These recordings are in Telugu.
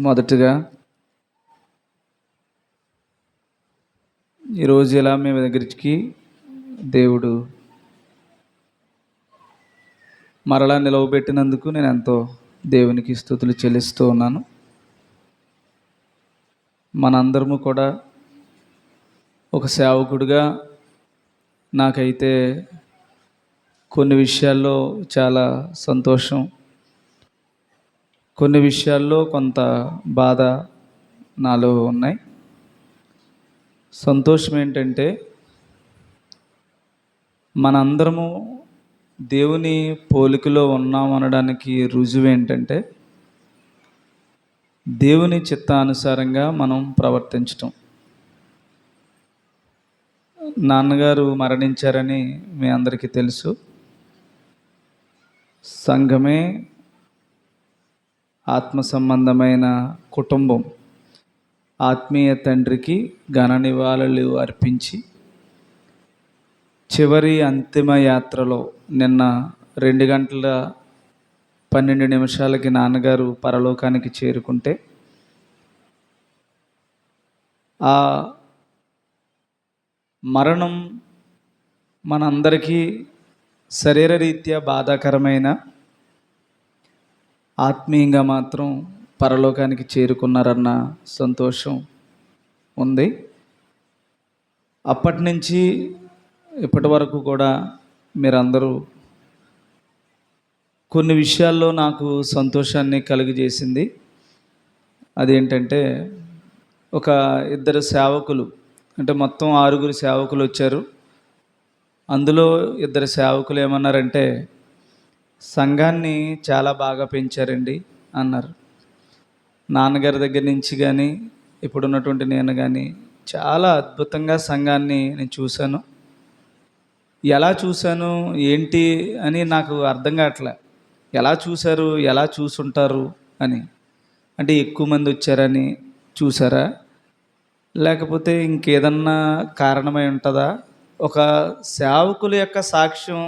మొదటగా ఈరోజు ఇలా మేము దగ్గరికి దేవుడు మరలా నిలవబెట్టినందుకు నేను ఎంతో దేవునికి స్తుతులు చెల్లిస్తూ ఉన్నాను. మనందరము కూడా ఒక సేవకుడిగా నాకైతే కొన్ని విషయాల్లో చాలా సంతోషం, కొన్ని విషయాల్లో కొంత బాధ నాలో ఉన్నాయి. సంతోషం ఏంటంటే మనందరము దేవుని పోలికలో ఉన్నాం అనడానికి రుజువు ఏంటంటే దేవుని చిత్తానుసారంగా మనం ప్రవర్తించటం. నాన్నగారు మరణించారని మీ అందరికీ తెలుసు. సంఘమే ఆత్మ సంబంధమైన కుటుంబం ఆత్మీయ తండ్రికి ఘన నివాళులు అర్పించి చివరి అంతిమ యాత్రలో నిన్న 2:12 నాన్నగారు పరలోకానికి చేరుకుంటే ఆ మరణం మనందరికీ శరీరరీత్యా బాధాకరమైన, ఆత్మీయంగా మాత్రం పరలోకానికి చేరుకున్నారన్న సంతోషం ఉంది. అప్పటి నుంచి ఇప్పటి వరకు కూడా మీరందరూ కొన్ని విషయాల్లో నాకు సంతోషాన్ని కలుగజేసింది. అదేంటంటే ఒక 2 సేవకులు, అంటే మొత్తం 6 సేవకులు వచ్చారు. అందులో 2 సేవకులు ఏమన్నారంటే సంఘాన్ని చాలా బాగా పెంచారండి అన్నారు. నాన్నగారి దగ్గర నుంచి కానీ ఇప్పుడున్నటువంటి నేను కానీ చాలా అద్భుతంగా సంఘాన్ని నేను చూశాను. ఎలా చూశాను ఏంటి అని నాకు అర్థం కావట్లే. ఎలా చూశారు, ఎలా చూసుంటారు అని. అంటే ఎక్కువ మంది వచ్చారని చూసారా, లేకపోతే ఇంకేదన్నా కారణమై ఉంటుందా? ఒక సేవకుల యొక్క సాక్ష్యం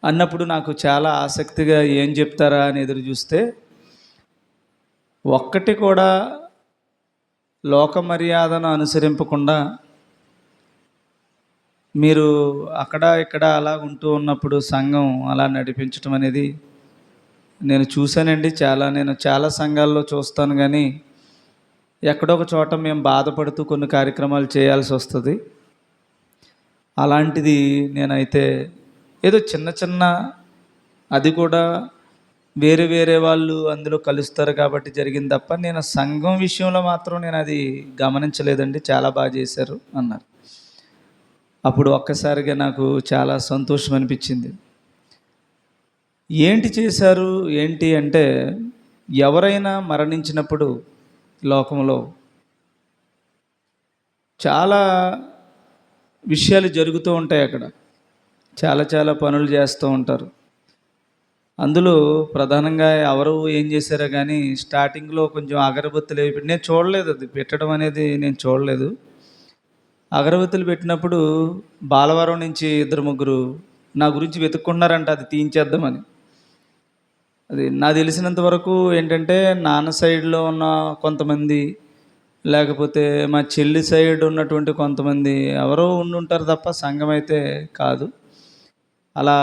అన్నప్పుడు నాకు చాలా ఆసక్తిగా ఏం చెప్తారా అని ఎదురు చూస్తే ఒక్కటి కూడా లోక మర్యాదను అనుసరింపకుండా మీరు అక్కడ ఇక్కడ అలా ఉంటూ ఉన్నప్పుడు సంఘం అలా నడిపించడం అనేది నేను చూశానండి. నేను చాలా సంఘాల్లో చూస్తాను, కానీ ఎక్కడో ఒక చోట మేము బాధపడుతూ కొన్ని కార్యక్రమాలు చేయాల్సి వస్తుంది. అలాంటిది నేనైతే ఏదో చిన్న అది కూడా వేరే వేరే వాళ్ళు అందులో కలుస్తారు కాబట్టి జరిగింది తప్ప నేను సంఘం విషయంలో మాత్రం నేను అది గమనించలేదండి. చాలా బాగా చేశారు అన్నారు. అప్పుడు ఒక్కసారిగా నాకు చాలా సంతోషం అనిపించింది. ఏంటి చేశారు ఏంటి అంటే, ఎవరైనా మరణించినప్పుడు లోకంలో చాలా విషయాలు జరుగుతూ ఉంటాయి. అక్కడ చాలా పనులు చేస్తూ ఉంటారు. అందులో ప్రధానంగా ఎవరు ఏం చేశారో కానీ స్టార్టింగ్లో కొంచెం అగరబత్తులు నేను చూడలేదు, అది పెట్టడం అనేది నేను చూడలేదు. అగరబత్తులు పెట్టినప్పుడు బాలవరం నుంచి 2-3 నా గురించి వెతుక్కున్నారంట, అది తీయించేద్దామని. అది నాకు తెలిసినంత వరకు ఏంటంటే నాన్న సైడ్లో ఉన్న కొంతమంది, లేకపోతే మా చెల్లి సైడ్ ఉన్నటువంటి కొంతమంది ఎవరో ఉండుంటారు తప్ప సంఘం అయితే కాదు. అలా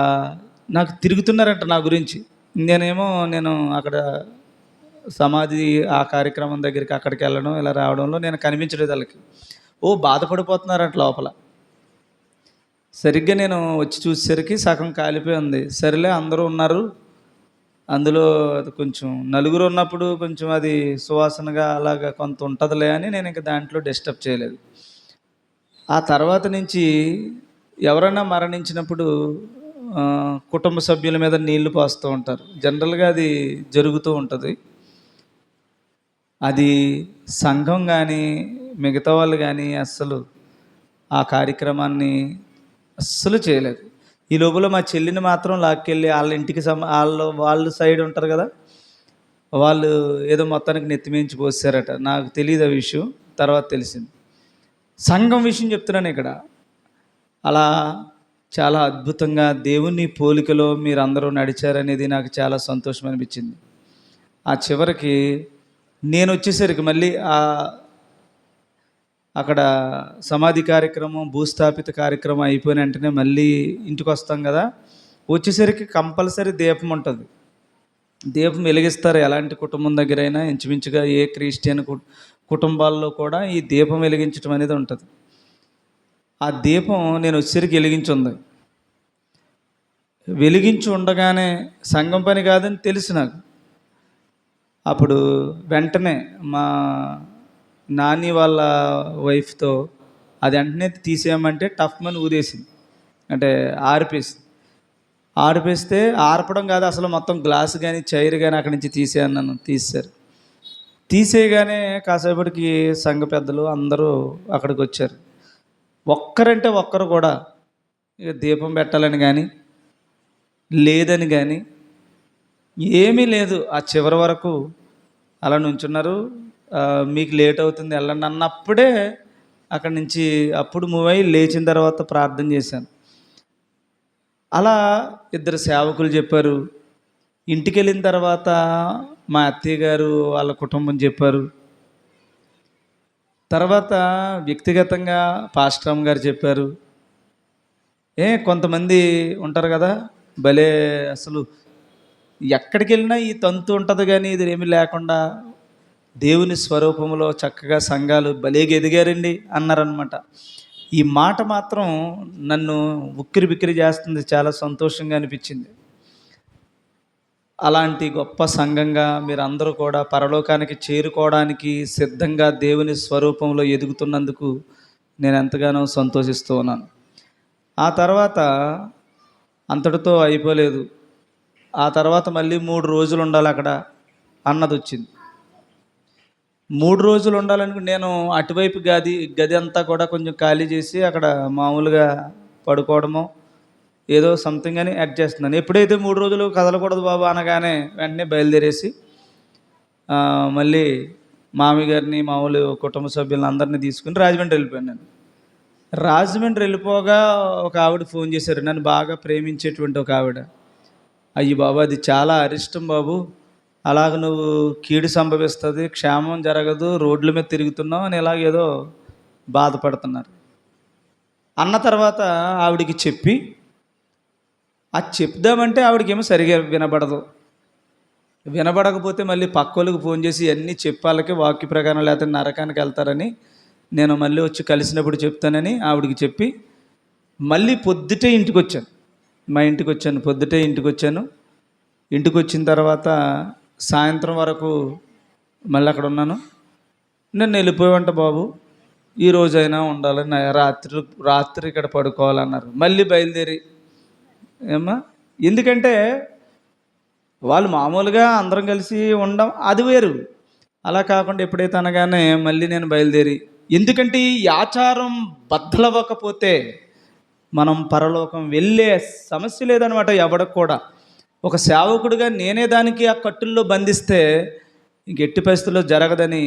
నాకు తిరుగుతున్నారంట నా గురించి. నేను అక్కడ సమాధి ఆ కార్యక్రమం దగ్గరికి అక్కడికి వెళ్ళడం ఇలా రావడంలో నేను కనిపించలేదు వాళ్ళకి. బాధపడిపోతున్నారంట లోపల. సరిగ్గా నేను వచ్చి చూసేసరికి సగం కాలిపోయి ఉంది. సరేలే అందరూ ఉన్నారు, అందులో కొంచెం నలుగురు ఉన్నప్పుడు కొంచెం అది సువాసనగా అలాగా కొంత ఉంటుందిలే అని నేను ఇంకా దాంట్లో డిస్టర్బ్ చేయలేదు. ఆ తర్వాత నుంచి ఎవరైనా మరణించినప్పుడు కుటుంబ సభ్యుల మీద నీళ్లు పోస్తూ ఉంటారు. జనరల్గా అది జరుగుతూ ఉంటుంది. అది సంఘం కానీ మిగతా వాళ్ళు కానీ అస్సలు ఆ కార్యక్రమాన్ని అస్సలు చేయలేదు. ఈ లోపల మా చెల్లిని మాత్రం లాక్కెళ్ళి వాళ్ళ ఇంటికి వాళ్ళ సైడ్ ఉంటారు కదా, వాళ్ళు ఏదో మొత్తానికి నెత్తిమీంచి పోసారట. నాకు తెలియదు ఆ విషయం, తర్వాత తెలిసింది. సంఘం విషయం చెప్తున్నాను ఇక్కడ. అలా చాలా అద్భుతంగా దేవుని పోలికలో మీరందరూ నడిచారనేది నాకు చాలా సంతోషం అనిపించింది. ఆ చివరికి నేను వచ్చేసరికి మళ్ళీ అక్కడ సమాధి కార్యక్రమం, భూస్థాపిత కార్యక్రమం అయిపోయిన వెంటనే మళ్ళీ ఇంటికి వస్తాం కదా, వచ్చేసరికి కంపల్సరీ దీపం ఉంటుంది. దీపం వెలిగిస్తారు ఎలాంటి కుటుంబం దగ్గరైనా, ఇంచుమించుగా ఏ క్రిస్టియన్ కుటుంబాల్లో కూడా ఈ దీపం వెలిగించడం అనేది ఉంటుంది. ఆ దీపం నేను వచ్చేసరికి వెలిగించి ఉండగానే సంఘం పని కాదని తెలుసు నాకు. అప్పుడు వెంటనే మా నాని వాళ్ళ వైఫ్తో అది వెంటనే తీసేయమంటే టఫ్ మని ఊదేసింది, అంటే ఆరిపేస్తే ఆర్పడం కాదు అసలు, మొత్తం గ్లాస్ కానీ చైర్ కానీ అక్కడి నుంచి తీసేయన్నాను. తీసేయగానే కాసేపటికి సంఘ పెద్దలు అందరూ అక్కడికి వచ్చారు. ఒక్కరంటే ఒక్కరు కూడా ఇక దీపం పెట్టాలని కానీ లేదని కానీ ఏమీ లేదు. ఆ చివరి వరకు అలా నుంచున్నారు. మీకు లేట్ అవుతుంది వెళ్ళండి అన్నప్పుడే అక్కడి నుంచి అప్పుడు మూవ్ అయ్యి లేచిన తర్వాత ప్రార్థన చేశాను. అలా ఇద్దరు సేవకులు చెప్పారు. ఇంటికి వెళ్ళిన తర్వాత మా అత్తయ్య గారు వాళ్ళ కుటుంబం చెప్పారు. తర్వాత వ్యక్తిగతంగా పాస్టర్ గారు చెప్పారు. కొంతమంది ఉంటారు కదా, భలే అసలు ఎక్కడికి వెళ్ళినా ఈ తంతు ఉంటుంది కానీ ఇది ఏమీ లేకుండా దేవుని స్వరూపంలో చక్కగా సంఘాలు భలేగా ఎదిగారండి అన్నారనమాట. ఈ మాట మాత్రం నన్ను ఉక్కిరి బిక్కిరి చేస్తుంది, చాలా సంతోషంగా అనిపించింది. అలాంటి గొప్ప సంఘంగా మీరందరూ కూడా పరలోకానికి చేరుకోవడానికి సిద్ధంగా దేవుని స్వరూపంలో ఎదుగుతున్నందుకు నేను ఎంతగానో సంతోషిస్తూ ఉన్నాను. ఆ తర్వాత అంతటితో అయిపోలేదు. ఆ తర్వాత మళ్ళీ 3 రోజులు ఉండాలి అక్కడ అన్నది వచ్చింది. 3 రోజులు ఉండాలని నేను అటువైపు గది అంతా కూడా కొంచెం ఖాళీ చేసి అక్కడ మామూలుగా పడుకోవడము ఏదో సంథింగ్ అని యాడ్ చేస్తున్నాను. ఎప్పుడైతే 3 రోజులు కదలకూడదు బాబు అనగానే వెంటనే బయలుదేరేసి మళ్ళీ మామి గారిని, మామూలు కుటుంబ సభ్యులను అందరినీ తీసుకుని రాజమండ్రి వెళ్ళిపోయాను. నేను రాజమండ్రి వెళ్ళిపోగా ఒక ఆవిడ ఫోన్ చేశారు, నన్ను బాగా ప్రేమించేటువంటి ఒక ఆవిడ. అయ్యి బాబు అది చాలా అరిష్టం బాబు, అలాగ నువ్వు కీడు సంభవిస్తుంది, క్షేమం జరగదు, రోడ్ల మీద తిరుగుతున్నావు అని ఇలాగేదో బాధపడుతున్నారు అన్న తర్వాత ఆవిడికి చెప్పి అది చెప్దామంటే ఆవిడకేమో సరిగా వినబడకపోతే మళ్ళీ పక్కోళ్ళకి ఫోన్ చేసి అన్నీ చెప్పాలకి వాక్య ప్రకారం లేకపోతే నరకానికి వెళ్తారని నేను మళ్ళీ వచ్చి కలిసినప్పుడు చెప్తానని ఆవిడికి చెప్పి మళ్ళీ పొద్దుటే ఇంటికి వచ్చాను. పొద్దుటే ఇంటికి వచ్చాను. ఇంటికి వచ్చిన తర్వాత సాయంత్రం వరకు మళ్ళీ అక్కడ ఉన్నాను. నేను వెళ్ళిపోయావంట బాబు, ఈ రోజైనా ఉండాలని, రాత్రి ఇక్కడ పడుకోవాలన్నారు. మళ్ళీ బయలుదేరి ఎందుకంటే వాళ్ళు మామూలుగా అందరం కలిసి ఉండడం అది వేరు, అలా కాకుండా ఎప్పుడైతే అనగానే మళ్ళీ నేను బయలుదేరి, ఎందుకంటే ఈ ఆచారం బద్దలవ్వకపోతే మనం పరలోకం వెళ్ళే సమస్య లేదనమాట ఎవడికి కూడా. ఒక సేవకుడిగా నేనే దానికి ఆ కట్టుల్లో బంధిస్తే ఇంకెట్టి పరిస్థితుల్లో జరగదని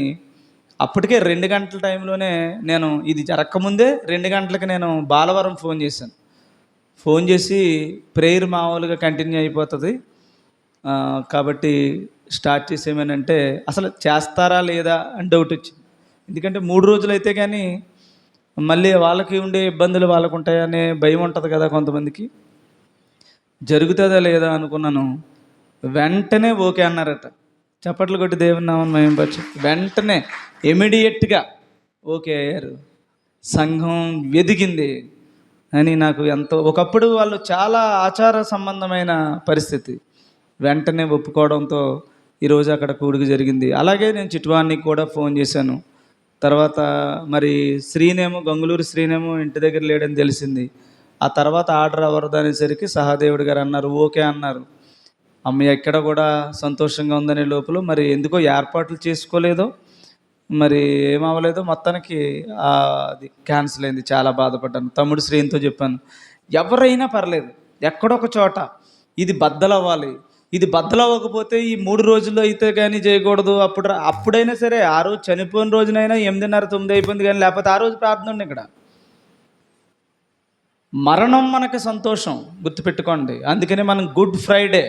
అప్పటికే 2 గంటల టైంలోనే నేను ఇది జరగకముందే 2 గంటలకి నేను బాలవరం ఫోన్ చేసి ప్రేయర్ మామూలుగా కంటిన్యూ అయిపోతుంది కాబట్టి స్టార్ట్ చేసేమనంటే అసలు చేస్తారా లేదా అని డౌట్ వచ్చింది. ఎందుకంటే 3 రోజులు అయితే కానీ మళ్ళీ వాళ్ళకి ఉండే ఇబ్బందులు వాళ్ళకు ఉంటాయనే భయం ఉంటుంది కదా కొంతమందికి. జరుగుతుందా లేదా అనుకున్నాను. వెంటనే ఓకే అన్నారట. చప్పట్లు కొట్టి దేవుని నామమున మహిమపరచు. వెంటనే ఇమీడియట్గా ఓకే అయ్యారు. సంఘం ఎదిగింది అని నాకు ఎంతో, ఒకప్పుడు వాళ్ళు చాలా ఆచార సంబంధమైన పరిస్థితి, వెంటనే ఒప్పుకోవడంతో ఈరోజు అక్కడ కూడిక జరిగింది. అలాగే నేను చిట్వానికి కూడా ఫోన్ చేశాను. తర్వాత మరి గంగులూరు శ్రీనేమో ఇంటి దగ్గర లేడని తెలిసింది. ఆ తర్వాత ఆర్డర్ అవ్వదు అనేసరికి సహాదేవుడు గారు అన్నారు ఓకే అన్నారు. అమ్మ ఎక్కడ కూడా సంతోషంగా ఉందనే లోపల మరి ఎందుకో ఏర్పాట్లు చేసుకోలేదో మరి ఏమవ్వలేదో మొత్తానికి అది క్యాన్సిల్ అయింది. చాలా బాధపడ్డాను. తమ్ముడు శ్రీనితో చెప్పాను, ఎవరైనా పర్లేదు ఎక్కడొక చోట ఇది బద్దలవ్వాలి, ఇది బద్దలవ్వకపోతే ఈ 3 రోజుల్లో అయితే కానీ చేయకూడదు. అప్పుడైనా సరే ఆ రోజు చనిపోయిన రోజునైనా 8:30 9 అయిపోయింది కానీ లేకపోతే ఆ రోజు ప్రార్థన ఉంది. ఇక్కడ మరణం మనకి సంతోషం, గుర్తుపెట్టుకోండి. అందుకని మనం గుడ్ ఫ్రైడే,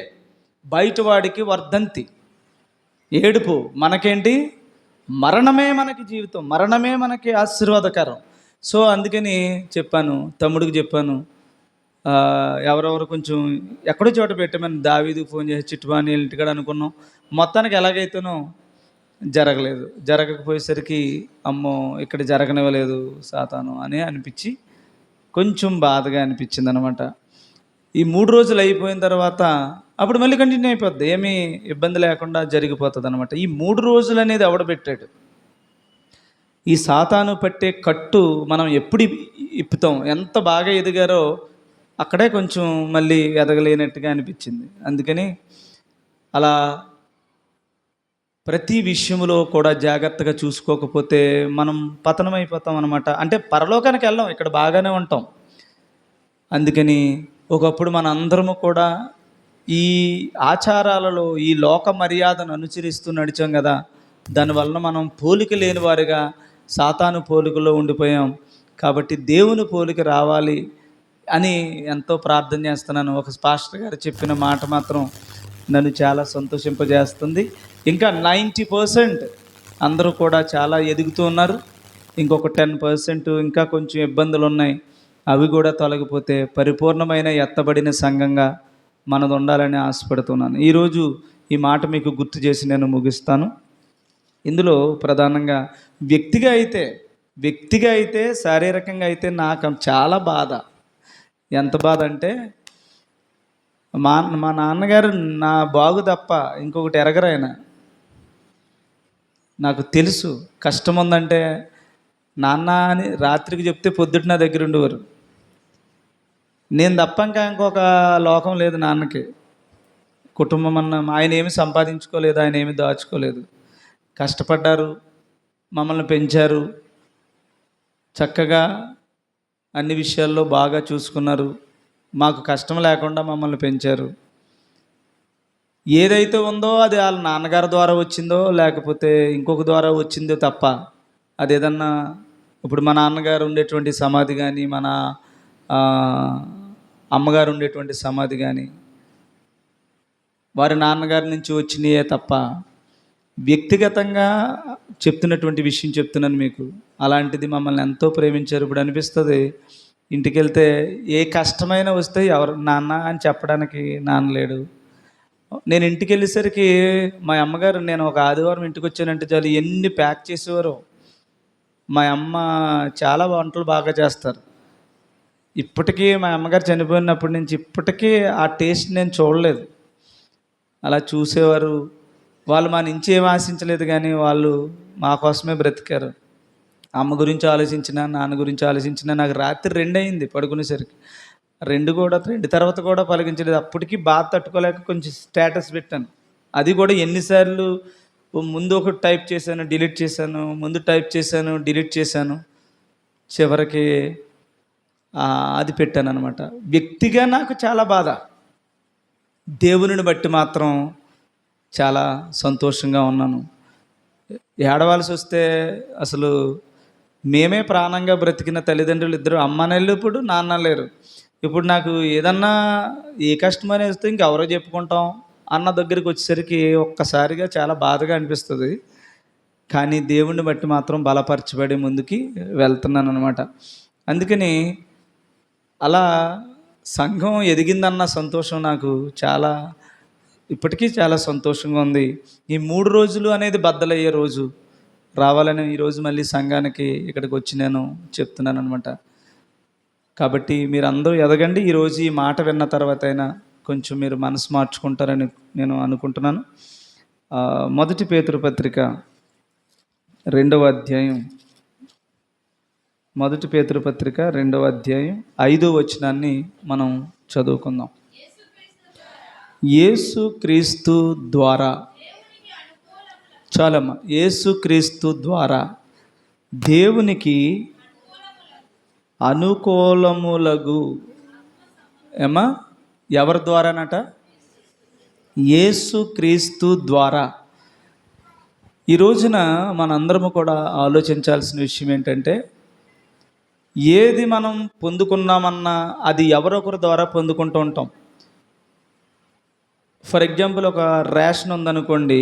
బయట వాడికి వర్ధంతి. ఏడుపు మనకేంటి? మరణమే మనకి జీవితం, మరణమే మనకి ఆశీర్వాదకరం. సో అందుకని చెప్పాను, తమ్ముడికి చెప్పాను, ఎవరెవరు కొంచెం ఎక్కడో చోట పెట్టమని దావీదుకి ఫోన్ చేసి చిట్టుబాని ఇంటికాడ అనుకున్నాం. మొత్తానికి ఎలాగైతేనో జరగలేదు. జరగకపోయేసరికి అమ్మో ఇక్కడ జరగనివ్వలేదు సాతాను అని అనిపించి కొంచెం బాధగా అనిపించింది అనమాట. ఈ 3 రోజులు అయిపోయిన తర్వాత అప్పుడు మళ్ళీ కంటిన్యూ అయిపోద్ది, ఏమీ ఇబ్బంది లేకుండా జరిగిపోతుంది అనమాట. ఈ 3 రోజులు అనేది ఎవడ పెట్టాడు? ఈ సాతాను పట్టే కట్టు మనం ఎప్పుడు ఇప్పుతాం? ఎంత బాగా ఎదిగారో అక్కడే కొంచెం మళ్ళీ ఎదగలేనట్టుగా అనిపించింది. అందుకని అలా ప్రతి విషయంలో కూడా జాగ్రత్తగా చూసుకోకపోతే మనం పతనం అయిపోతాం అనమాట. అంటే పరలోకానికి వెళ్ళాం, ఇక్కడ బాగానే ఉంటాం. అందుకని ఒకప్పుడు మన అందరము కూడా ఈ ఆచారాలలో ఈ లోక మర్యాదను అనుసరిస్తూ నడిచాం కదా, దానివల్ల మనం పోలిక లేని వారిగా సాతాను పోలికలో ఉండిపోయాం. కాబట్టి దేవుని పోలిక రావాలి అని ఎంతో ప్రార్థన చేస్తున్నాను. ఒక పాస్టర్ గారు చెప్పిన మాట మాత్రం నన్ను చాలా సంతోషింపజేస్తుంది. ఇంకా 90% అందరూ కూడా చాలా ఎదుగుతూ ఉన్నారు. ఇంకొక 10% ఇంకా కొంచెం ఇబ్బందులు ఉన్నాయి. అవి కూడా తొలగిపోతే పరిపూర్ణమైన ఎత్తబడిన సంఘంగా మనది ఉండాలని ఆశపడుతున్నాను. ఈరోజు ఈ మాట మీకు గుర్తు చేసి నేను ముగిస్తాను. ఇందులో ప్రధానంగా వ్యక్తిగా అయితే శారీరకంగా అయితే నాకు చాలా బాధ. ఎంత బాధ అంటే మా నాన్నగారు నా బాగు తప్ప ఇంకొకటి ఎరగరాయన. నాకు తెలుసు కష్టం ఉందంటే నాన్న అని రాత్రికి చెప్తే పొద్దుట నా దగ్గర ఉండేవారు. నేను తప్ప ఇంకా ఇంకొక లోకం లేదు నాన్నకి. కుటుంబం అన్న ఆయన ఏమి సంపాదించుకోలేదు, ఆయన ఏమి దాచుకోలేదు. కష్టపడ్డారు, మమ్మల్ని పెంచారు, చక్కగా అన్ని విషయాల్లో బాగా చూసుకున్నారు. మాకు కష్టం లేకుండా మమ్మల్ని పెంచారు. ఏదైతే ఉందో అది వాళ్ళ నాన్నగారి ద్వారా వచ్చిందో లేకపోతే ఇంకొక ద్వారా వచ్చిందో తప్ప అదేదన్నా ఇప్పుడు మా నాన్నగారు ఉండేటువంటి సమాధి కానీ మన అమ్మగారు ఉండేటువంటి సమాధి కానీ వారి నాన్నగారి నుంచి వచ్చినాయే తప్ప వ్యక్తిగతంగా చెప్తున్నటువంటి విషయం చెప్తున్నాను మీకు. అలాంటిది మమ్మల్ని ఎంతో ప్రేమించారు. ఇప్పుడు అనిపిస్తుంది ఇంటికి వెళ్తే ఏ కష్టమైనా వస్తే ఎవరు నాన్న అని చెప్పడానికి నాన్న లేడు. నేను ఇంటికి వెళ్ళేసరికి మా అమ్మగారు, నేను ఒక ఆదివారం ఇంటికి వచ్చానంటే చాలు ఎన్ని ప్యాక్ చేసేవారు. మా అమ్మ చాలా వంటలు బాగా చేస్తారు. ఇప్పటికీ మా అమ్మగారు చనిపోయినప్పటి నుంచి ఇప్పటికీ ఆ టేస్ట్ నేను చూడలేదు. అలా చూసేవారు. వాళ్ళు మా నుంచి ఏం ఆశించలేదు, కానీ వాళ్ళు మా కోసమే బ్రతికారు. అమ్మ గురించి ఆలోచించినా నాన్న గురించి ఆలోచించినా నాకు రాత్రి 2 అయింది పడుకునేసరికి. 2 తర్వాత కూడా పలికించలేదు. అప్పటికి బాధ తట్టుకోలేక కొంచెం స్టేటస్ పెట్టాను. అది కూడా ఎన్నిసార్లు ముందు ఒకటి టైప్ చేశాను, డిలీట్ చేశాను, ముందు టైప్ చేశాను, డిలీట్ చేశాను, చివరికి అది పెట్టాను అనమాట. వ్యక్తిగా నాకు చాలా బాధ, దేవునిని బట్టి మాత్రం చాలా సంతోషంగా ఉన్నాను. ఏడవలసి వస్తే అసలు మేమే ప్రాణంగా బ్రతికిన తల్లిదండ్రులు ఇద్దరు, అమ్మ నెల్లు ఇప్పుడు నాన్న లేరు. ఇప్పుడు నాకు ఏదన్నా ఏ కష్టమని వస్తే ఇంకెవరో చెప్పుకుంటాం అన్న దగ్గరికి వచ్చేసరికి ఒక్కసారిగా చాలా బాధగా అనిపిస్తుంది. కానీ దేవుణ్ణి బట్టి మాత్రం బలపరచబడి ముందుకి వెళ్తున్నాను అనమాట. అందుకని అలా సంఘం ఎదిగిందన్న సంతోషం నాకు చాలా ఇప్పటికీ చాలా సంతోషంగా ఉంది. ఈ 3 రోజులు అనేది బద్దలయ్యే రోజు రావాలని ఈరోజు మళ్ళీ సంఘానికి ఇక్కడికి వచ్చి నేను చెప్తున్నాను అనమాట. కాబట్టి మీరు అందరూ ఎదగండి. ఈరోజు ఈ మాట విన్న తర్వాత అయినా కొంచెం మీరు మనసు మార్చుకుంటారని నేను అనుకుంటున్నాను. 1 పేతురు పత్రిక 2వ అధ్యాయం 1 పేతురు పత్రిక 2వ అధ్యాయం 5వ వచనాన్ని మనం చదువుకుందాం. యేసుక్రీస్తు ద్వారా, చాలమ్మా, యేసుక్రీస్తు ద్వారా దేవునికి అనుకూలములగు ఎవరి ద్వారానట? యేసుక్రీస్తు ద్వారా. ఈ రోజున మనందరము కూడా ఆలోచించాల్సిన విషయం ఏంటంటే, ఏది మనం పొందుకున్నామన్నా అది ఎవరొకరి ద్వారా పొందుకుంటూ ఉంటాం. ఫర్ ఎగ్జాంపుల్ ఒక రేషన్ ఉందనుకోండి,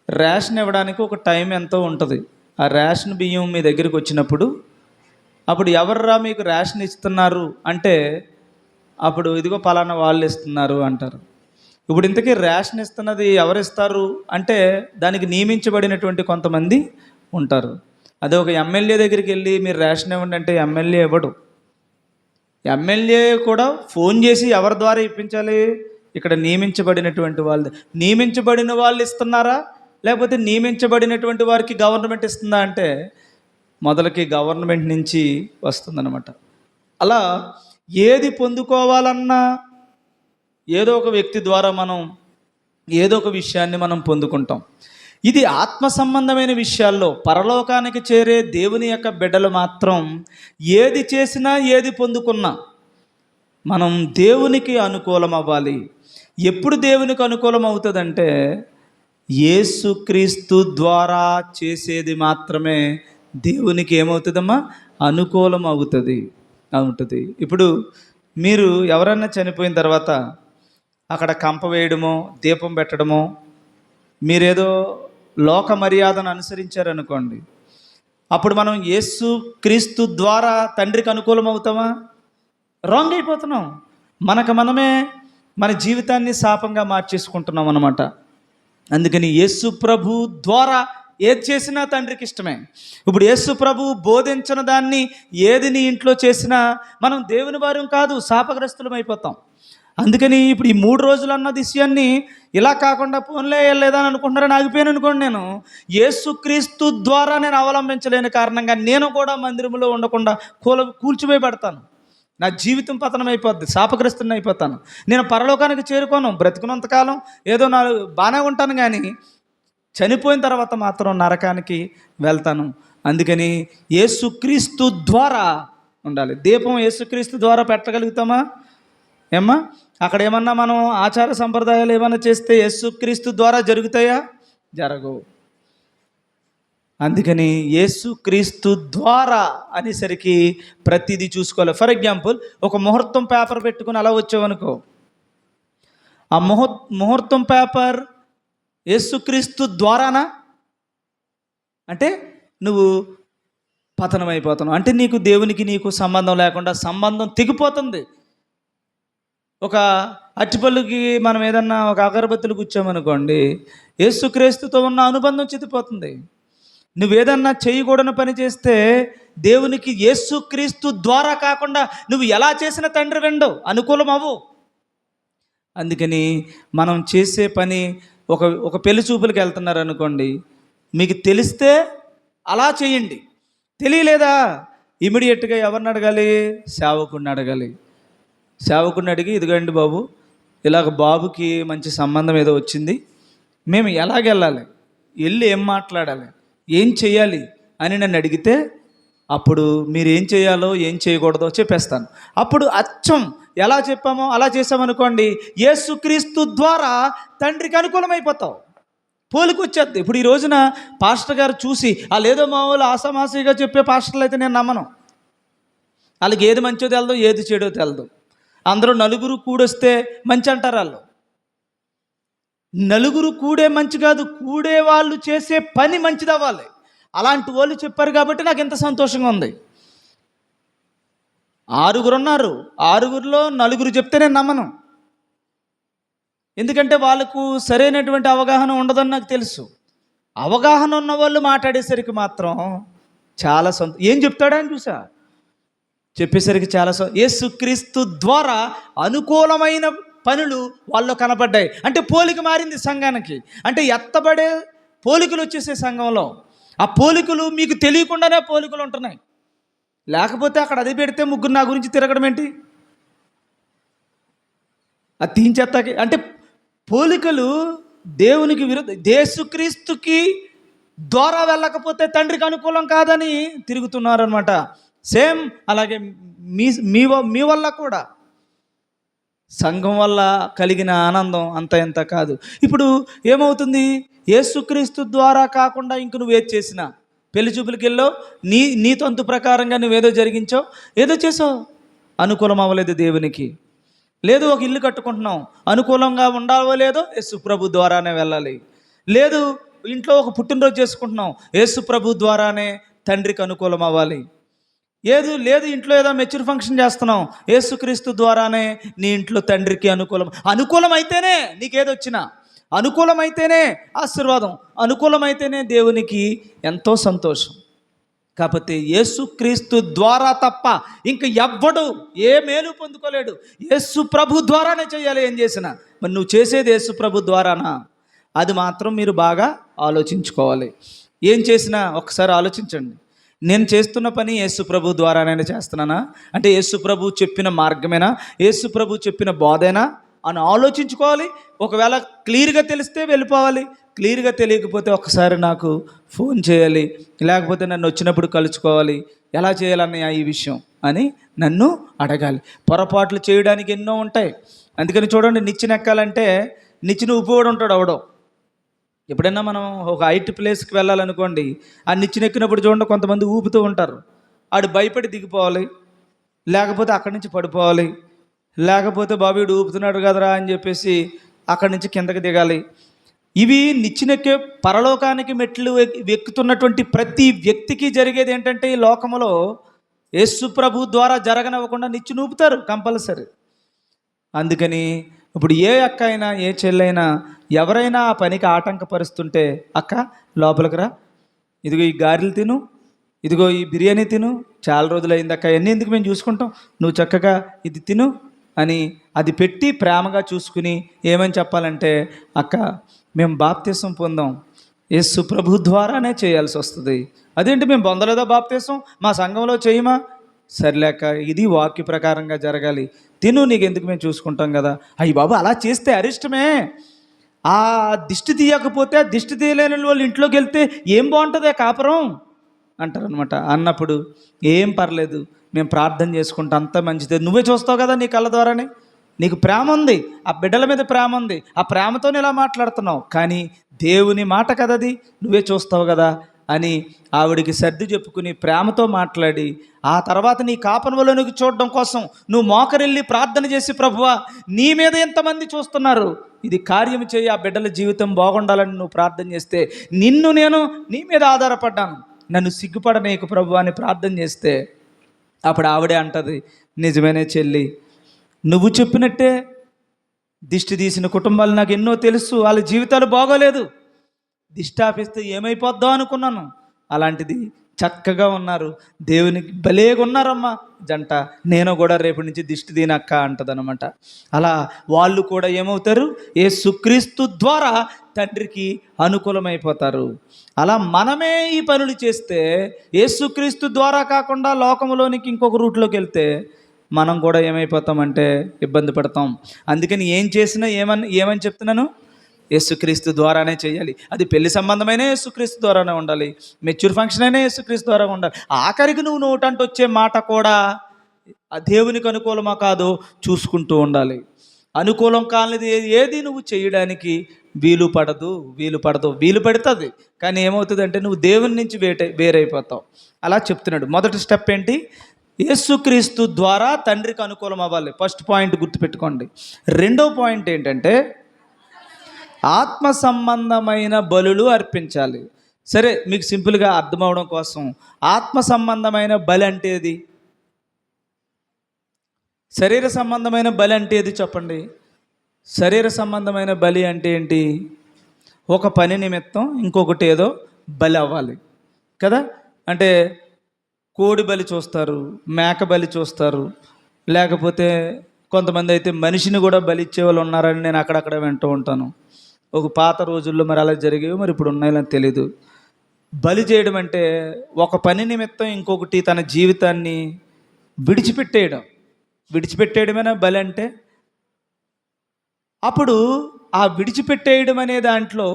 రేషన్ ఇవ్వడానికి ఒక టైం ఎంతో ఉంటుంది. ఆ రేషన్ బియ్యం మీ దగ్గరికి వచ్చినప్పుడు అప్పుడు ఎవర్రా మీకు రేషన్ ఇస్తున్నారు అంటే అప్పుడు ఇదిగో పలానా వాళ్ళు ఇస్తున్నారు అంటారు. ఇప్పుడు ఇంతకీ రేషన్ ఇస్తున్నది ఎవరిస్తారు అంటే దానికి నియమించబడినటువంటి కొంతమంది ఉంటారు. అదే ఒక ఎమ్మెల్యే దగ్గరికి వెళ్ళి మీరు రేషన్ ఇవ్వండి అంటే ఎమ్మెల్యే ఇవ్వడు. ఎమ్మెల్యే కూడా ఫోన్ చేసి ఎవరి ద్వారా ఇప్పించాలి? ఇక్కడ నియమించబడినటువంటి వాళ్ళు. నియమించబడిన వాళ్ళు ఇస్తున్నారా లేకపోతే నియమించబడినటువంటి వారికి గవర్నమెంట్ ఇస్తుందా అంటే మొదలకి గవర్నమెంట్ నుంచి వస్తుందన్నమాట. అలా ఏది పొందుకోవాలన్నా ఏదో ఒక వ్యక్తి ద్వారా మనం ఏదో ఒక విషయాన్ని మనం పొందుకుంటాం. ఇది ఆత్మ సంబంధమైన విషయాల్లో పరలోకానికి చేరే దేవుని యొక్క బిడ్డలు మాత్రం ఏది చేసినా ఏది పొందుకున్నా మనం దేవునికి అనుకూలం అవ్వాలి. ఎప్పుడు దేవునికి అనుకూలం అవుతుందంటే యేసుక్రీస్తు ద్వారా చేసేది మాత్రమే దేవునికి ఏమవుతుందమ్మా? అనుకూలం అవుతుంది. ఇప్పుడు మీరు ఎవరన్నా చనిపోయిన తర్వాత అక్కడ కంప వేయడమో దీపం పెట్టడమో మీరేదో లోక మర్యాదను అనుసరించారనుకోండి, అప్పుడు మనం యేసు క్రీస్తు ద్వారా తండ్రికి అనుకూలం అవుతామా? రాంగ్ అయిపోతున్నాం. మనమే మన జీవితాన్ని శాపంగా మార్చేసుకుంటున్నాం అన్నమాట. అందుకని యేసు ప్రభు ద్వారా ఏది చేసినా తండ్రికి ఇష్టమే. ఇప్పుడు యేసు ప్రభు బోధించిన దాన్ని ఏది నీ ఇంట్లో చేసినా మనం దేవుని వారం కాదు, శాపగ్రస్తులం అయిపోతాం. అందుకని ఇప్పుడు ఈ 3 రోజులు అన్న విషయాన్ని ఇలా కాకుండా పోన్లే వెళ్ళలేదని అనుకుంటున్నారని ఆగిపోయాను అనుకోండి. నేను యేసుక్రీస్తు ద్వారా నేను అవలంబించలేని కారణంగా నేను కూడా మందిరంలో ఉండకుండా కూల్చిపోయి పడతాను. నా జీవితం పతనం అయిపోద్ది, శాపగ్రస్తుని అయిపోతాను. నేను పరలోకానికి చేరుకోను. బ్రతికున్నంతకాలం ఏదో నా బాగానే ఉంటాను, కానీ చనిపోయిన తర్వాత మాత్రం నరకానికి వెళ్తాను. అందుకని యేసుక్రీస్తు ద్వారా ఉండాలి. దీపం యేసుక్రీస్తు ద్వారా పెట్టగలుగుతామా? ఏమ్మా, అక్కడ ఏమన్నా మనం ఆచార సంప్రదాయాలు ఏమన్నా చేస్తే యేసుక్రీస్తు ద్వారా జరుగుతాయా? జరగవు. అందుకని యేసుక్రీస్తు ద్వారా అనేసరికి ప్రతిదీ చూసుకోవాలి. ఫర్ ఎగ్జాంపుల్, ఒక ముహూర్తం పేపర్ పెట్టుకుని అలా వచ్చావనుకో, ఆ ముహూర్తం పేపర్ యేసుక్రీస్తు ద్వారానా అంటే నువ్వు పతనం అయిపోతున్నావు. అంటే నీకు దేవునికి నీకు సంబంధం లేకుండా సంబంధం తెగిపోతుంది. ఒక అరటిపళ్ళుకి మనం ఏదన్నా ఒక అగరబత్తులు కూర్చోమనుకోండి, యేసుక్రీస్తుతో ఉన్న అనుబంధం చెదిపోతుంది. నువ్వేదన్నా చేయకూడని పని చేస్తే దేవునికి యేసుక్రీస్తు ద్వారా కాకుండా నువ్వు ఎలా చేసిన తండ్రి వెండు అనుకూలం అవ్వు. అందుకని మనం చేసే పని ఒక పెళ్లి చూపులకు వెళ్తున్నారు అనుకోండి, మీకు తెలిస్తే అలా చేయండి. తెలియలేదా ఇమీడియట్గా ఎవరిని అడగాలి? సేవకుడిని అడగాలి. సేవకుడిని అడిగి, ఇదిగోండి బాబు, ఇలాగ బాబుకి మంచి సంబంధం ఏదో వచ్చింది, మేము ఎలాగెళ్ళాలి, వెళ్ళి ఏం మాట్లాడాలి, ఏం చేయాలి అని నన్ను అడిగితే అప్పుడు మీరు ఏం చేయాలో ఏం చేయకూడదో చెప్పేస్తాను. అప్పుడు అచ్చం ఎలా చెప్పామో అలా చేసామనుకోండి, యేసుక్రీస్తు ద్వారా తండ్రికి అనుకూలమైపోతావు. పోలికి వచ్చేద్ది. ఇప్పుడు ఈ రోజున పాస్టర్ గారు చూసి వాళ్ళేదో మామూలు ఆసామాసిగా చెప్పే పాస్టర్లు అయితే నేను నమ్మను. వాళ్ళకి ఏది మంచో తెలదు, ఏది చెడో తెలదు. అందరూ నలుగురు కూడొస్తే మంచి అంటారు. వాళ్ళు నలుగురు కూడే మంచి కాదు, కూడే వాళ్ళు చేసే పని మంచిది అవ్వాలి. అలాంటి వాళ్ళు చెప్పారు కాబట్టి నాకు ఎంత సంతోషంగా ఉంది. 6 ఉన్నారు, 6లో 4 చెప్తే నేను నమ్మను. ఎందుకంటే వాళ్ళకు సరైనటువంటి అవగాహన ఉండదని నాకు తెలుసు. అవగాహన ఉన్న వాళ్ళు మాట్లాడేసరికి మాత్రం చాలా ఏం చెప్తాడా అని చూసా చెప్పేసరికి చాలా యేసుక్రీస్తు ద్వారా అనుకూలమైన పనులు వాళ్ళు కనపడ్డాయి. అంటే పోలిక మారింది సంఘానికి. అంటే ఎత్తబడే పోలికలు వచ్చేసే సంఘంలో. ఆ పోలికలు మీకు తెలియకుండానే పోలికలు ఉంటున్నాయి. లేకపోతే అక్కడ అది పెడితే ముగ్గురు నా గురించి తిరగడం ఏంటి? అది తీయించేస్తాకి. అంటే పోలికలు దేవునికి విరుద్ధ, యేసుక్రీస్తుకి ద్వారా వెళ్ళకపోతే తండ్రికి అనుకూలం కాదని తిరుగుతున్నారనమాట. సేమ్ అలాగే మీ వల్ల కూడా సంఘం వల్ల కలిగిన ఆనందం అంత ఎంత కాదు. ఇప్పుడు ఏమవుతుంది? యేసుక్రీస్తు ద్వారా కాకుండా ఇంక నువ్వేది చేసినా, పెళ్లి చూపులకి వెళ్ళావు, నీ తంతు ప్రకారంగా నువ్వేదో జరిగించావు, ఏదో చేసావు, అనుకూలం అవ్వలేదు దేవునికి. లేదు ఒక ఇల్లు కట్టుకుంటున్నావు, అనుకూలంగా ఉండాలో లేదో యేసు ప్రభు ద్వారానే వెళ్ళాలి. లేదు ఇంట్లో ఒక పుట్టినరోజు చేసుకుంటున్నాం, యేసు ప్రభు ద్వారానే తండ్రికి అనుకూలం అవ్వాలి. లేదు ఇంట్లో ఏదో మెచ్యూర్ ఫంక్షన్ చేస్తున్నాం, యేసుక్రీస్తు ద్వారానే నీ ఇంట్లో తండ్రికి అనుకూలమైతేనే నీకేదొచ్చినా, అనుకూలమైతేనే ఆశీర్వాదం, అనుకూలమైతేనే దేవునికి ఎంతో సంతోషం. కాకపోతే యేసుక్రీస్తు ద్వారా తప్ప ఇంక ఎవ్వడు ఏ మేలు పొందుకోలేడు. యేసు ప్రభు ద్వారానే చేయాలి ఏం చేసినా. మరి నువ్వు చేసేది యేసు ప్రభు ద్వారానా? అది మాత్రం మీరు బాగా ఆలోచించుకోవాలి. ఏం చేసినా ఒకసారి ఆలోచించండి. నేను చేస్తున్న పని యేసు ప్రభు ద్వారానే చేస్తున్నానా, అంటే యేసు ప్రభు చెప్పిన మార్గమేనా, యేసు ప్రభు చెప్పిన బోధేనా అని ఆలోచించుకోవాలి. ఒకవేళ క్లియర్గా తెలిస్తే వెళ్ళిపోవాలి, క్లియర్గా తెలియకపోతే ఒకసారి నాకు ఫోన్ చేయాలి, లేకపోతే నన్ను వచ్చినప్పుడు కలుసుకోవాలి. ఎలా చేయాలన్నయ్య ఈ విషయం అని నన్ను అడగాలి. పొరపాట్లు చేయడానికి ఎన్నో ఉంటాయి. అందుకని చూడండి, నిచ్చెన ఎక్కాలంటే నిచ్చెన ఊపివాడు ఉంటాడు అవడం. ఎప్పుడైనా మనం ఒక హైట్ ప్లేస్కి వెళ్ళాలనుకోండి, ఆ నిచ్చెన ఎక్కినప్పుడు చూడండి కొంతమంది ఊపుతూ ఉంటారు. ఆడు భయపడి దిగిపోవాలి, లేకపోతే అక్కడి నుంచి పడిపోవాలి, లేకపోతే బాబీడు ఊపుతున్నాడు కదరా అని చెప్పేసి అక్కడి నుంచి కిందకి దిగాలి. ఇవి నిచ్చెనెక్కే పరలోకానికి మెట్లు ఎక్కుతున్నటువంటి ప్రతి వ్యక్తికి జరిగేది ఏంటంటే, ఈ లోకములో యేసు ప్రభు ద్వారా జరగనివ్వకుండా నిచ్చెన ఊపుతారు కంపల్సరీ. అందుకని ఇప్పుడు ఏ అక్క అయినా ఏ చెల్లైనా ఎవరైనా ఆ పనికి ఆటంకపరుస్తుంటే, అక్క లోపలికి రా, ఇదిగో ఈ గారెలు తిను, ఇదిగో ఈ బిర్యానీ తిను, చాలా రోజులైంది అక్క, ఎన్ని ఎందుకు మేము చూసుకుంటాం, నువ్వు చక్కగా ఇది తిను అని అది పెట్టి ప్రేమగా చూసుకుని ఏమని చెప్పాలంటే, అక్క మేము బాప్తీసం పొందాం, యేసు ప్రభు ద్వారానే చేయాల్సి వస్తుంది. అదేంటి మేము పొందలేదా బాప్తీసం, మా సంఘంలో చేయమా? సర్లేక ఇది వాక్య ప్రకారంగా జరగాలి, తిను, నీకు ఎందుకు మేము చూసుకుంటాం కదా. అయ్యి బాబు అలా చేస్తే అరిష్టమే. ఆ దిష్టి తీయకపోతే, ఆ దిష్టి తీయలేని వాళ్ళు ఇంట్లోకి వెళ్తే ఏం బాగుంటుంది కాపురం అంటారనమాట. అన్నప్పుడు ఏం పర్లేదు, మేము ప్రార్థన చేసుకుంటాం, అంతా మంచిదే, నువ్వే చూస్తావు కదా నీ కళ్ళ ద్వారానే, నీకు ప్రేమ ఉంది, ఆ బిడ్డల మీద ప్రేమ ఉంది, ఆ ప్రేమతోనే ఇలా మాట్లాడుతున్నావు, కానీ దేవుని మాట కదది, నువ్వే చూస్తావు కదా అని ఆవిడికి సర్ది చెప్పుకుని ప్రేమతో మాట్లాడి, ఆ తర్వాత నీ కాపనవలోనికి చూడడం కోసం నువ్వు మోకరిల్లి ప్రార్థన చేసి, ప్రభువా నీ మీద ఎంతమంది చూస్తున్నారు, ఇది కార్యం చేయి, ఆ బిడ్డల జీవితం బాగుండాలని నువ్వు ప్రార్థన చేస్తే, నేను నీ మీద ఆధారపడ్డాను, నన్ను సిగ్గుపడనీయకు ప్రభువా అని ప్రార్థన చేస్తే, అప్పుడు ఆవిడే అంటది, నిజమేనే చెల్లి, నువ్వు చెప్పినట్టే దిష్టి తీసిన కుటుంబాలు నాకు ఎన్నో తెలుసు, వాళ్ళ జీవితాలు బాగోలేదు, దిష్టి ఆపిస్తే ఏమైపోద్దాం అనుకున్నాను, అలాంటిది చక్కగా ఉన్నారు, దేవునికి భలేగా ఉన్నారమ్మా జంట, నేను కూడా రేపటి నుంచి దిష్టి తీనక్క అంటదనమాట. అలా వాళ్ళు కూడా ఏమవుతారు, యేసుక్రీస్తు ద్వారా తండ్రికి అనుకూలమైపోతారు. అలా మనమే ఈ పనులు చేస్తే, యేసుక్రీస్తు ద్వారా కాకుండా లోకంలోనికి ఇంకొక రూట్లోకి వెళ్తే మనం కూడా ఏమైపోతామంటే ఇబ్బంది పడతాం. అందుకని ఏం చేసినా ఏమని చెప్తున్నాను, యేసుక్రీస్తు ద్వారానే చేయాలి. అది పెళ్లి సంబంధమైన యేసుక్రీస్తు ద్వారానే ఉండాలి, మెచ్యూర్ ఫంక్షన్ అయినా యేసుక్రీస్తు ద్వారా ఉండాలి. ఆఖరికి నువ్వు నోటంటే వచ్చే మాట కూడా ఆ దేవునికి అనుకూలమా కాదో చూసుకుంటూ ఉండాలి. అనుకూలం కానిది ఏది నువ్వు చేయడానికి వీలు పడుతుంది, కానీ ఏమవుతుందంటే నువ్వు దేవుని నుంచి వేరైపోతావు. అలా చెప్తున్నాడు. మొదటి స్టెప్ ఏంటి, యేసుక్రీస్తు ద్వారా తండ్రికి అనుకూలం అవ్వాలి. ఫస్ట్ పాయింట్ గుర్తుపెట్టుకోండి. రెండో పాయింట్ ఏంటంటే, ఆత్మ సంబంధమైన బలులు అర్పించాలి. సరే, మీకు సింపుల్గా అర్థమవడం కోసం, ఆత్మ సంబంధమైన బలి అంటే ఏది, శరీర సంబంధమైన బలి అంటే ఏది చెప్పండి. శరీర సంబంధమైన బలి అంటే ఏంటి, ఒక పని నిమిత్తం ఇంకొకటి ఏదో బలి అవ్వాలి కదా. అంటే కోడి బలి చూస్తారు, మేక బలి చూస్తారు, లేకపోతే కొంతమంది అయితే మనిషిని కూడా బలి ఇచ్చేవాళ్ళు ఉన్నారని నేను అక్కడక్కడ వింటూ ఉంటాను. ఒక పాత రోజుల్లో మరి అలా జరిగేవి, మరి ఇప్పుడు ఉన్నాయని తెలీదు. బలి చేయడం అంటే ఒక పని నిమిత్తం ఇంకొకటి తన జీవితాన్ని విడిచిపెట్టేయడమేనా బలి అంటే. అప్పుడు ఆ విడిచిపెట్టేయడం అనే దాంట్లో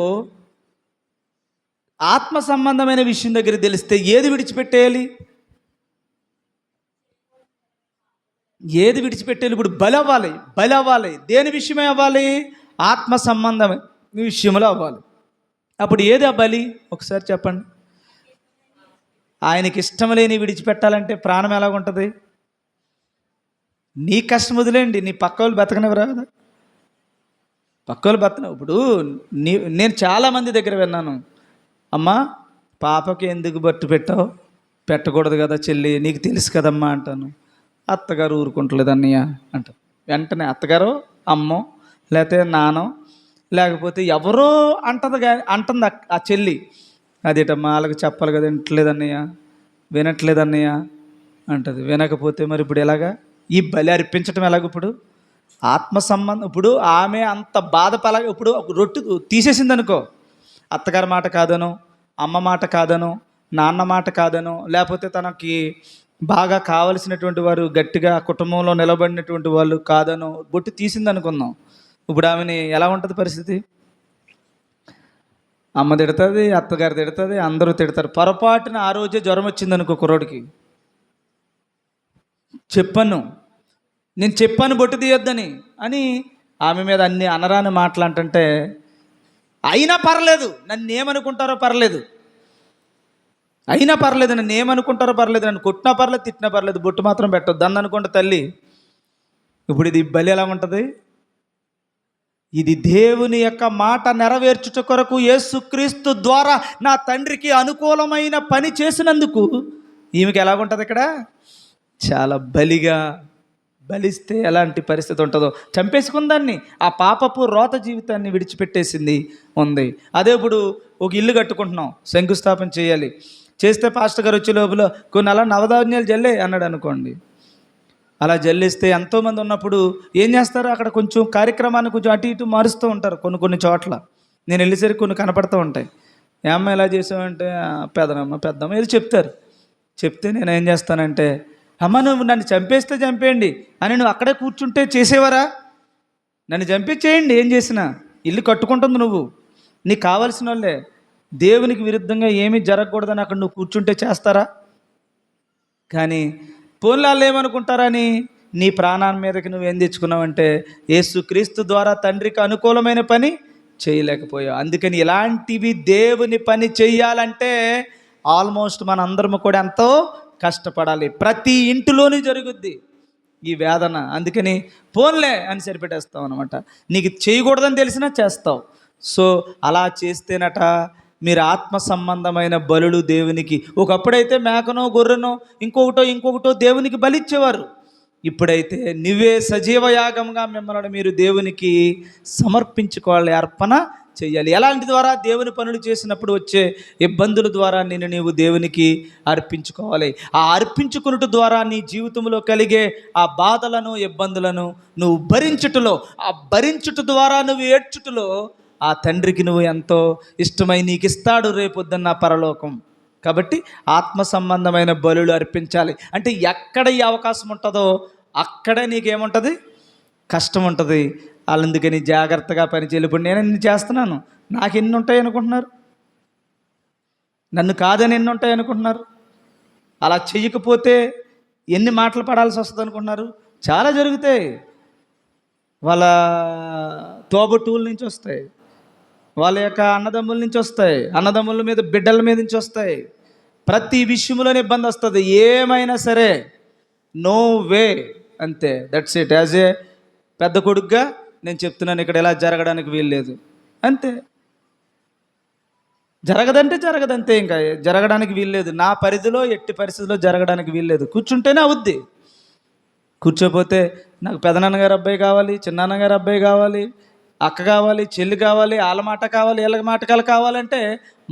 ఆత్మ సంబంధమైన విషయం దగ్గర తెలిస్తే ఏది విడిచిపెట్టేయాలి, ఇప్పుడు బలి అవ్వాలి దేని విషయమే అవ్వాలి, ఆత్మ సంబంధమైన విషయంలో అవ్వాలి. అప్పుడు ఏది ఆ బలి ఒకసారి చెప్పండి. ఆయనకి ఇష్టం లేని విడిచిపెట్టాలంటే ప్రాణం ఎలాగుంటుంది, నీ కష్టం వదిలేండి, నీ పక్క వాళ్ళు బతకనివ్వరా కదా, పక్క వాళ్ళు ఇప్పుడు నేను చాలామంది దగ్గర విన్నాను, అమ్మా పాపకి ఎందుకు బట్టు పెట్టావు, పెట్టకూడదు కదా చెల్లి, నీకు తెలుసు కదమ్మా అంటాను. అత్తగారు ఊరుకుంటలేదు అన్నయ్య అంట. వెంటనే అత్తగారు, అమ్మో, లేకపోతే నానో, లేకపోతే ఎవరో అంటుంది ఆ చెల్లి. అదేటమ్మా వాళ్ళకి చెప్పాలి కదా, వినట్లేదన్నయ్య అంటది. వినకపోతే మరి ఇప్పుడు ఎలాగా? ఈ బలి అర్పించటం ఎలాగ? ఇప్పుడు ఆత్మ సంబంధం. ఇప్పుడు ఆమె అంత బాధపడగా ఇప్పుడు రొట్టె తీసేసింది అనుకో, అత్తగారి మాట కాదనో, అమ్మ మాట కాదనో, నాన్న మాట కాదనో, లేకపోతే తనకి బాగా కావలసినటువంటి వారు, గట్టిగా కుటుంబంలో నిలబడినటువంటి వాళ్ళు కాదనో బొట్టు తీసింది అనుకుందాం. ఇప్పుడు ఆమెని ఎలా ఉంటుంది పరిస్థితి? అమ్మ తిడుతుంది, అత్తగారు తిడుతుంది, అందరూ తిడతారు. పొరపాటున ఆ రోజే జ్వరం వచ్చింది అనుకో కుర్రోడికి, నేను చెప్పాను బొట్టు తీయొద్దని అని ఆమె మీద అన్ని అనరాని మాటలు అంటుంటే, అయినా పర్లేదు, నన్ను ఏమనుకుంటారో పర్లేదు, నన్ను కొట్టినా పర్లేదు, తిట్టినా పర్లేదు, బొట్టు మాత్రం పెట్టొద్దు అని అనుకుంటే తల్లి. ఇప్పుడు ఇది బలి ఎలా ఉంటుంది? ఇది దేవుని యొక్క మాట నెరవేర్చుట కొరకు యేసుక్రీస్తు ద్వారా నా తండ్రికి అనుకూలమైన పని చేసినందుకు ఈమెకి ఎలాగుంటుంది? ఇక్కడ చాలా బలిస్తే ఎలాంటి పరిస్థితి ఉంటుందో చంపేసుకుందాన్ని. ఆ పాపపు రోత జీవితాన్ని విడిచిపెట్టేసింది ఉంది. అదే ఇప్పుడు ఒక ఇల్లు కట్టుకుంటున్నాం, శంకుస్థాపన చేస్తే పాస్టర్ గారు వచ్చే లోపల కొన్ని అలా నవధాన్యాలు జల్లే అన్నాడు అనుకోండి. అలా జల్లిస్తే ఎంతోమంది ఉన్నప్పుడు ఏం చేస్తారు, అక్కడ కొంచెం కార్యక్రమాన్ని కొంచెం అటు ఇటు మారుస్తూ ఉంటారు. కొన్ని చోట్ల నేను వెళ్ళేసరికి కొన్ని కనపడుతూ ఉంటాయి. ఏమ్మ ఎలా చేసావంటే, పెద్దమ్మ ఏదో చెప్తే నేను ఏం చేస్తానంటే, అమ్మ నువ్వు నన్ను చంపేస్తే చంపేయండి అని నువ్వు అక్కడే కూర్చుంటే చేసేవారా? నన్ను చంపించేయండి, ఏం చేసినా ఇల్లు కట్టుకుంటుంది నువ్వు, నీకు కావాల్సిన వాళ్ళే. దేవునికి విరుద్ధంగా ఏమీ జరగకూడదని అక్కడ నువ్వు కూర్చుంటే చేస్తారా? కానీ పోన్లాళ్ళు ఏమనుకుంటారని నీ ప్రాణాన్ని మీదకి నువ్వేం తెచ్చుకున్నావంటే యేసుక్రీస్తు ద్వారా తండ్రికి అనుకూలమైన పని చేయలేకపోయావు. అందుకని ఇలాంటివి దేవుని పని చెయ్యాలంటే ఆల్మోస్ట్ మన అందరము కూడా ఎంతో కష్టపడాలి. ప్రతి ఇంటిలోనే జరుగుద్ది ఈ వేదన. అందుకని పోన్లే అని సరిపెట్టేస్తావు అనమాట. నీకు చేయకూడదని తెలిసినా చేస్తావు. సో అలా చేస్తేనట మీరు ఆత్మ సంబంధమైన బలులు దేవునికి, ఒకప్పుడైతే మేకనో గొర్రెనో ఇంకొకటో దేవునికి బలిచ్చేవారు. ఇప్పుడైతే నువ్వే సజీవ యాగంగా మిమ్మల్ని మీరు దేవునికి సమర్పించుకోవాలి, అర్పణ చెయ్యాలి. ఎలాంటి ద్వారా? దేవుని పనులు చేసినప్పుడు వచ్చే ఇబ్బందుల ద్వారా నీవు దేవునికి అర్పించుకోవాలి. ఆ అర్పించుకున్నట్టు ద్వారా నీ జీవితంలో కలిగే ఆ బాధలను, ఇబ్బందులను నువ్వు భరించుట ద్వారా నువ్వు ఏడ్చుటలో ఆ తండ్రికి నువ్వు ఎంతో ఇష్టమై నీకు ఇస్తాడు రేపొద్దున్న పరలోకం. కాబట్టి ఆత్మ సంబంధమైన బలులు అర్పించాలి. అంటే ఎక్కడ ఈ అవకాశం ఉంటుందో అక్కడే నీకేముంటుంది? కష్టం ఉంటుంది. అందుకని జాగ్రత్తగా పనిచేయాలి. ఇప్పుడు నేను ఎన్ని చేస్తున్నాను, నాకు ఎన్ని ఉంటాయి అనుకుంటున్నారు? నన్ను కాదని ఎన్ని ఉంటాయి అనుకుంటున్నారు? అలా చెయ్యకపోతే ఎన్ని మాటలు పడాల్సి వస్తుంది అనుకుంటున్నారు? చాలా జరుగుతాయి. వాళ్ళ తోబుట్టువుల నుంచి వస్తాయి, వాళ్ళ యొక్క అన్నదమ్ముల నుంచి వస్తాయి, అన్నదమ్ముల మీద బిడ్డల మీద నుంచి వస్తాయి. ప్రతి విషయంలోనే ఇబ్బంది వస్తుంది. ఏమైనా సరే నో వే, అంతే, దట్స్ ఇట్. యాజ్ ఏ పెద్ద కొడుకుగా నేను చెప్తున్నాను, ఇక్కడ ఎలా జరగడానికి వీల్లేదు, అంతే. జరగదంటే ఇంకా జరగడానికి వీల్లేదు. నా పరిధిలో ఎట్టి పరిస్థితిలో జరగడానికి వీల్లేదు. కూర్చుంటేనే అవుద్ది. కూర్చోపోతే నాకు పెదనాన్నగారు అబ్బాయి కావాలి, చిన్నాన్నగారు అబ్బాయి కావాలి, అక్క కావాలి, చెల్లి కావాలి, వాళ్ళ మాట కావాలి, వీళ్ళ మాటకాలు కావాలంటే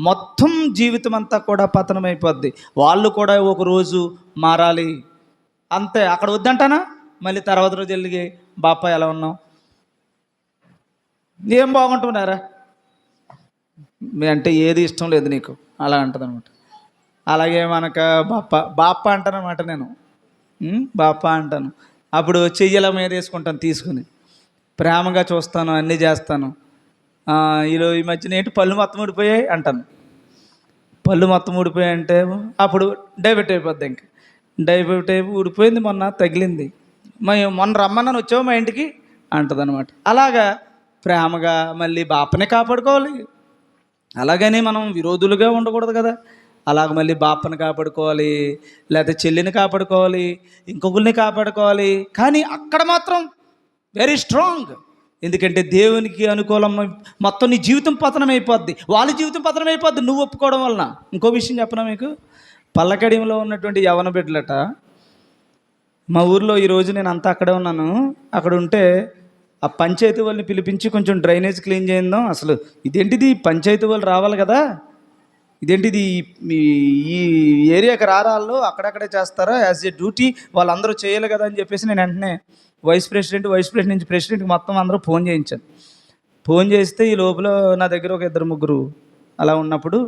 మొత్తం జీవితం అంతా కూడా పతనం అయిపోద్ది. వాళ్ళు కూడా ఒక రోజు మారాలి, అంతే. అక్కడ వద్దంటానా, మళ్ళీ తర్వాత రోజు వెళ్ళి బాప ఎలా ఉన్నావు, ఏం బాగుంటున్నారా అంటే ఏది ఇష్టం లేదు నీకు, అలా అంటుంది అనమాట. అలాగే మనకు బాప అంటానమాట, నేను బాప అంటాను. అప్పుడు చెయ్యల మీద వేసుకుంటాను, తీసుకుని ప్రేమగా చూస్తాను, అన్నీ చేస్తాను. ఈ మధ్యన ఏంటి పళ్ళు మొత్తం ఊడిపోయాయి అంటాను. పళ్ళు మొత్తం ఊడిపోయాయి అంటే అప్పుడు డైవర్ట్ అయిపోద్ది. ఇంకా డైవర్ట్ అయిపోయి ఊడిపోయింది, మొన్న తగిలింది, మొన్న రమ్మన్నాను వచ్చావు మా ఇంటికి అంటుంది అనమాట. అలాగా ప్రేమగా మళ్ళీ బాపనే కాపాడుకోవాలి. అలాగని మనం విరోధులుగా ఉండకూడదు కదా. అలాగ మళ్ళీ బాపని కాపాడుకోవాలి, లేకపోతే చెల్లిని కాపాడుకోవాలి, ఇంకొకరిని కాపాడుకోవాలి. కానీ అక్కడ మాత్రం వెరీ స్ట్రాంగ్. ఎందుకంటే దేవునికి అనుకూలం మొత్తం నీ జీవితం పతనం అయిపోద్ది, వాళ్ళ జీవితం పతనం అయిపోద్ది నువ్వు ఒప్పుకోవడం వలన. ఇంకో విషయం చెప్పనా మీకు, పల్లకడియంలో ఉన్నటువంటి యవన బిడ్డలట, మా ఊర్లో ఈరోజు నేను అంతా అక్కడే ఉన్నాను, అక్కడ ఉంటే ఆ పంచాయతీ వాళ్ళని పిలిపించి కొంచెం డ్రైనేజ్ క్లీన్ చేద్దాం, అసలు ఇదేంటిది పంచాయతీ వాళ్ళు రావాలి కదా, ఇదేంటిది ఈ ఏరియాకి రారాళ్ళు అక్కడక్కడే చేస్తారా, యాజ్ ఏ డ్యూటీ వాళ్ళందరూ చేయాలి కదా అని చెప్పేసి నేను వెంటనే వైస్ ప్రెసిడెంట్ నుంచి ప్రెసిడెంట్కి మొత్తం అందరూ ఫోన్ చేయించాను. ఫోన్ చేస్తే ఈ లోపల నా దగ్గర ఒక 2-3 అలా ఉన్నప్పుడు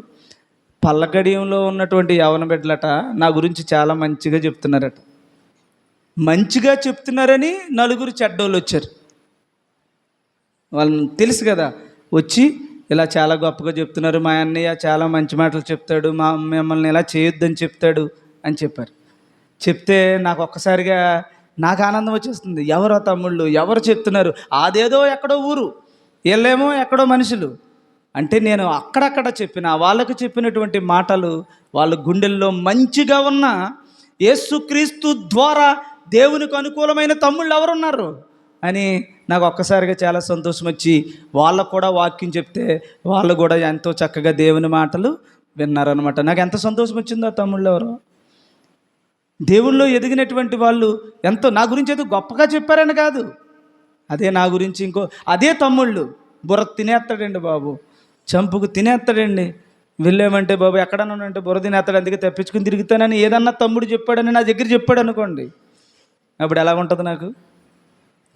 పల్లకడియంలో ఉన్నటువంటి యవన బిడ్డలట నా గురించి చాలా మంచిగా చెప్తున్నారట. మంచిగా చెప్తున్నారని నలుగురు చెడ్డోళ్ళు వచ్చారు. వాళ్ళని తెలుసు కదా, వచ్చి ఇలా చాలా గొప్పగా చెప్తున్నారు, మా అన్నయ్య చాలా మంచి మాటలు చెప్తాడు, మిమ్మల్ని ఇలా చేయొద్దని చెప్తాడు అని చెప్పారు. చెప్తే నాకు ఒక్కసారిగా నాకు ఆనందం వచ్చేస్తుంది. ఎవరో తమ్ముళ్ళు, ఎవరు చెప్తున్నారు, అదేదో ఎక్కడో ఊరు, వీళ్ళేమో ఎక్కడో మనుషులు. అంటే నేను అక్కడక్కడ చెప్పిన వాళ్ళకు చెప్పినటువంటి మాటలు వాళ్ళ గుండెల్లో మంచిగా ఉన్న యేసుక్రీస్తు ద్వారా దేవునికి అనుకూలమైన తమ్ముళ్ళు ఎవరున్నారు అని నాకు ఒక్కసారిగా చాలా సంతోషం వచ్చి వాళ్ళకు కూడా వాక్యం చెప్తే వాళ్ళు కూడా ఎంతో చక్కగా దేవుని మాటలు విన్నారనమాట. నాకు ఎంత సంతోషం వచ్చిందో ఆ తమ్ముళ్ళు ఎవరో దేవుళ్ళో ఎదిగినటువంటి వాళ్ళు ఎంతో నా గురించి ఏదో గొప్పగా చెప్పారని కాదు, అదే నా గురించి అదే తమ్ముళ్ళు బుర్ర తినేస్తాడండి బాబు, చంపుకు తినేస్తాడండి, వెళ్ళామంటే బాబు ఎక్కడన్నా అంటే బుర్ర తినేస్తాడు, అందుకే తప్పించుకుని తిరుగుతానని ఏదన్నా తమ్ముడు చెప్పాడని నా దగ్గర చెప్పాడు అనుకోండి, అప్పుడు ఎలా ఉంటుంది నాకు?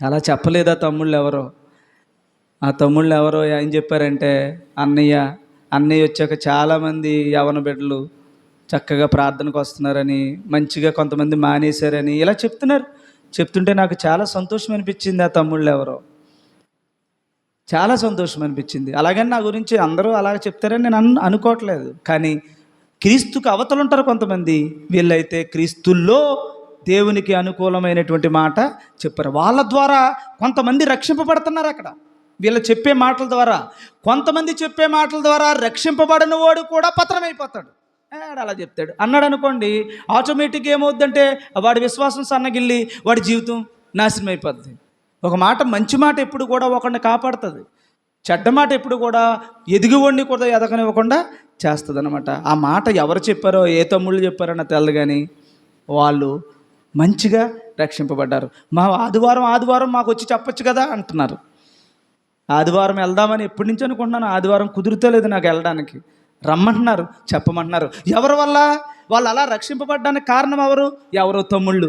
అలా చెప్పలేదా తమ్ముళ్ళు ఎవరో? ఆ తమ్ముళ్ళు ఎవరో ఏం చెప్పారంటే, అన్నయ్య వచ్చాక చాలామంది యవన బిడ్డలు చక్కగా ప్రార్థనకు వస్తున్నారని, మంచిగా కొంతమంది మానేశారని ఇలా చెప్తున్నారు. చెప్తుంటే నాకు చాలా సంతోషం అనిపించింది. ఆ తమ్ముళ్ళు ఎవరో చాలా సంతోషం అనిపించింది. అలాగని నా గురించి అందరూ అలాగ చెప్తారని నేను అనుకోవట్లేదు, కానీ క్రీస్తుకు అవతలు ఉంటారు కొంతమంది, వీళ్ళైతే క్రీస్తుల్లో దేవునికి అనుకూలమైనటువంటి మాట చెప్పారు. వాళ్ళ ద్వారా కొంతమంది రక్షింపబడుతున్నారు. అక్కడ వీళ్ళు చెప్పే మాటల ద్వారా, కొంతమంది చెప్పే మాటల ద్వారా రక్షింపబడిన వాడు కూడా పతనమైపోతాడు. అలా చెప్తాడు అన్నాడు అనుకోండి, ఆటోమేటిక్గా ఏమవుద్దంటే వాడి విశ్వాసం సన్నగిల్లి వాడి జీవితం నాశనం అయిపోద్ది. ఒక మాట, మంచి మాట ఎప్పుడు కూడా ఒకరిని కాపాడుతుంది, చెడ్డ మాట ఎప్పుడు కూడా ఎదిగివాడిని కూడా ఎదగనివ్వకుండా చేస్తుంది అనమాట. ఆ మాట ఎవరు చెప్పారో, ఏ తమ్ముళ్ళు చెప్పారన్న తెలదు, కానీ వాళ్ళు మంచిగా రక్షింపబడ్డారు. మా ఆదివారం మాకు వచ్చి చెప్పొచ్చు కదా అంటున్నారు. ఆదివారం వెళ్దామని ఎప్పటి నుంచి అనుకుంటున్నాను, ఆదివారం కుదురుతలేదు నాకు వెళ్ళడానికి, రమ్మంటున్నారు, చెప్పమంటున్నారు. ఎవరి వల్ల వాళ్ళు అలా రక్షింపబడ్డానికి కారణం ఎవరో తమ్ముళ్ళు.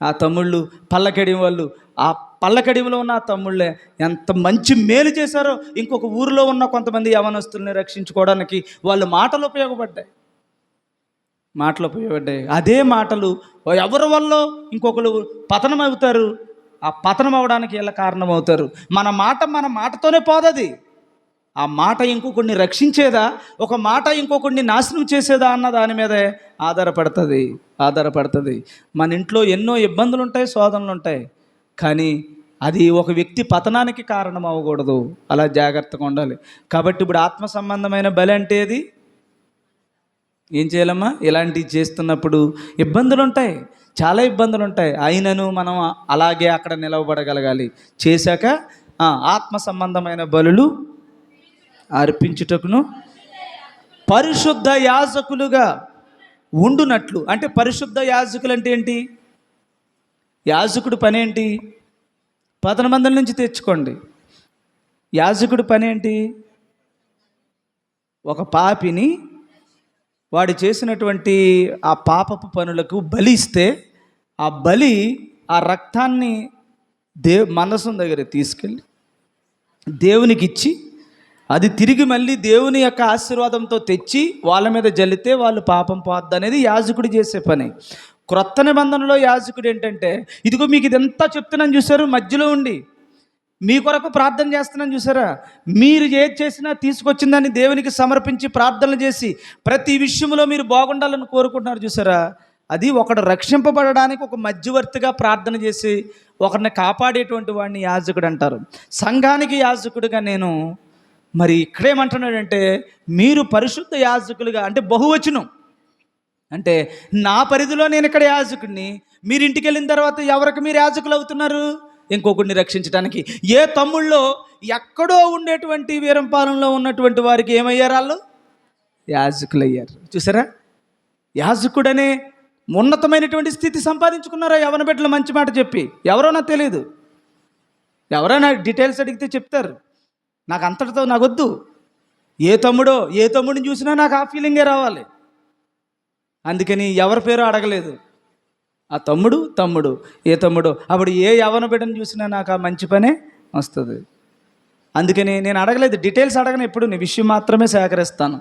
ఆ తమ్ముళ్ళు పల్లకడియం వాళ్ళు, ఆ పల్లకడియంలో ఉన్న ఆ తమ్ముళ్ళే ఎంత మంచి మేలు చేశారో ఇంకొక ఊరిలో ఉన్న కొంతమంది యవనస్తుల్ని రక్షించుకోవడానికి వాళ్ళ మాటలు ఉపయోగపడ్డాయి. అదే మాటలు ఎవరి వల్ల ఇంకొకరు పతనం అవుతారు, ఆ పతనం అవడానికి వీళ్ళ కారణం అవుతారు. మన మాటతోనే పోదది. ఆ మాట ఇంకొకరిని రక్షించేదా, ఒక మాట ఇంకొకరిని నాశనం చేసేదా అన్న దాని మీదే ఆధారపడుతుంది. మన ఇంట్లో ఎన్నో ఇబ్బందులు ఉంటాయి, శోధనలు ఉంటాయి, కానీ అది ఒక వ్యక్తి పతనానికి కారణం అవ్వకూడదు. అలా జాగ్రత్తగా ఉండాలి. కాబట్టి ఇప్పుడు ఆత్మ సంబంధమైన బలి అంటే ఏది? ఏం చేయాలమ్మా? ఇలాంటివి చేస్తున్నప్పుడు ఇబ్బందులు ఉంటాయి, చాలా ఇబ్బందులు ఉంటాయి, అయినను మనం అలాగే అక్కడ నిలవబడగలగాలి. చేశాక ఆత్మ సంబంధమైన బలులు అర్పించుటకును పరిశుద్ధ యాజకులుగా ఉండునట్లు. అంటే పరిశుద్ధ యాజకులు అంటే ఏంటి? యాజకుడు పని ఏంటి? పతన మందల నుంచి తెచ్చుకోండి. యాజకుడు పని ఏంటి? ఒక పాపిని వాడు చేసినటువంటి ఆ పాపపు పనులకు బలి ఇస్తే, ఆ బలి, ఆ రక్తాన్ని మందసం దగ్గర తీసుకెళ్ళి దేవునికి ఇచ్చి, అది తిరిగి మళ్ళీ దేవుని యొక్క ఆశీర్వాదంతో తెచ్చి వాళ్ళ మీద జల్లితే వాళ్ళు పాపం పోద్ది అనేది యాజకుడు చేసే పని. క్రొత్త నిబంధనలో యాజకుడు ఏంటంటే, ఇదిగో మీకు ఇదంతా చెప్తున్నాను చూసారు, మధ్యలో ఉండి మీ కొరకు ప్రార్థన చేస్తున్నాను చూసారా, మీరు ఏది చేసినా తీసుకొచ్చిందని దేవునికి సమర్పించి ప్రార్థనలు చేసి ప్రతి విషయంలో మీరు బాగుండాలని కోరుకుంటున్నారు చూసారా, అది ఒకడు రక్షింపబడడానికి ఒక మధ్యవర్తిగా ప్రార్థన చేసి ఒకరిని కాపాడేటువంటి వాడిని యాజకుడు అంటారు. సంఘానికి యాజకుడిగా నేను మరి ఇక్కడేమంటున్నాడంటే, మీరు పరిశుద్ధ యాజకులుగా, అంటే బహువచనం, అంటే నా పరిధిలో నేను ఇక్కడ యాజకుడిని, మీరు ఇంటికి వెళ్ళిన తర్వాత ఎవరికి మీరు యాజకులు అవుతున్నారు? ఇంకొకరిని రక్షించడానికి. ఏ తమ్ముళ్ళో ఎక్కడో ఉండేటువంటి వీరంపాలెంలో ఉన్నటువంటి వారికి ఏమయ్యారు? వాళ్ళు యాజకులు అయ్యారు. చూసారా? యాజకుడనే ఉన్నతమైనటువంటి స్థితి సంపాదించుకున్నారా యవన బిడ్డలు? మంచి మాట చెప్పి ఎవరో నాకు తెలియదు, ఎవరైనా డీటెయిల్స్ అడిగితే చెప్తారు. నాకు అంతటితో నాకొద్దు. ఏ తమ్ముడిని చూసినా నాకు ఆ ఫీలింగే రావాలి. అందుకని ఎవరి పేరు అడగలేదు. ఆ తమ్ముడు ఏ తమ్ముడు, అప్పుడు ఏ యవన బిడ్డను చూసినా నాకు ఆ మంచి పనే వస్తుంది. అందుకని నేను అడగలేదు, డీటెయిల్స్ అడగను, ఎప్పుడు నీ విషయం మాత్రమే సేకరిస్తాను.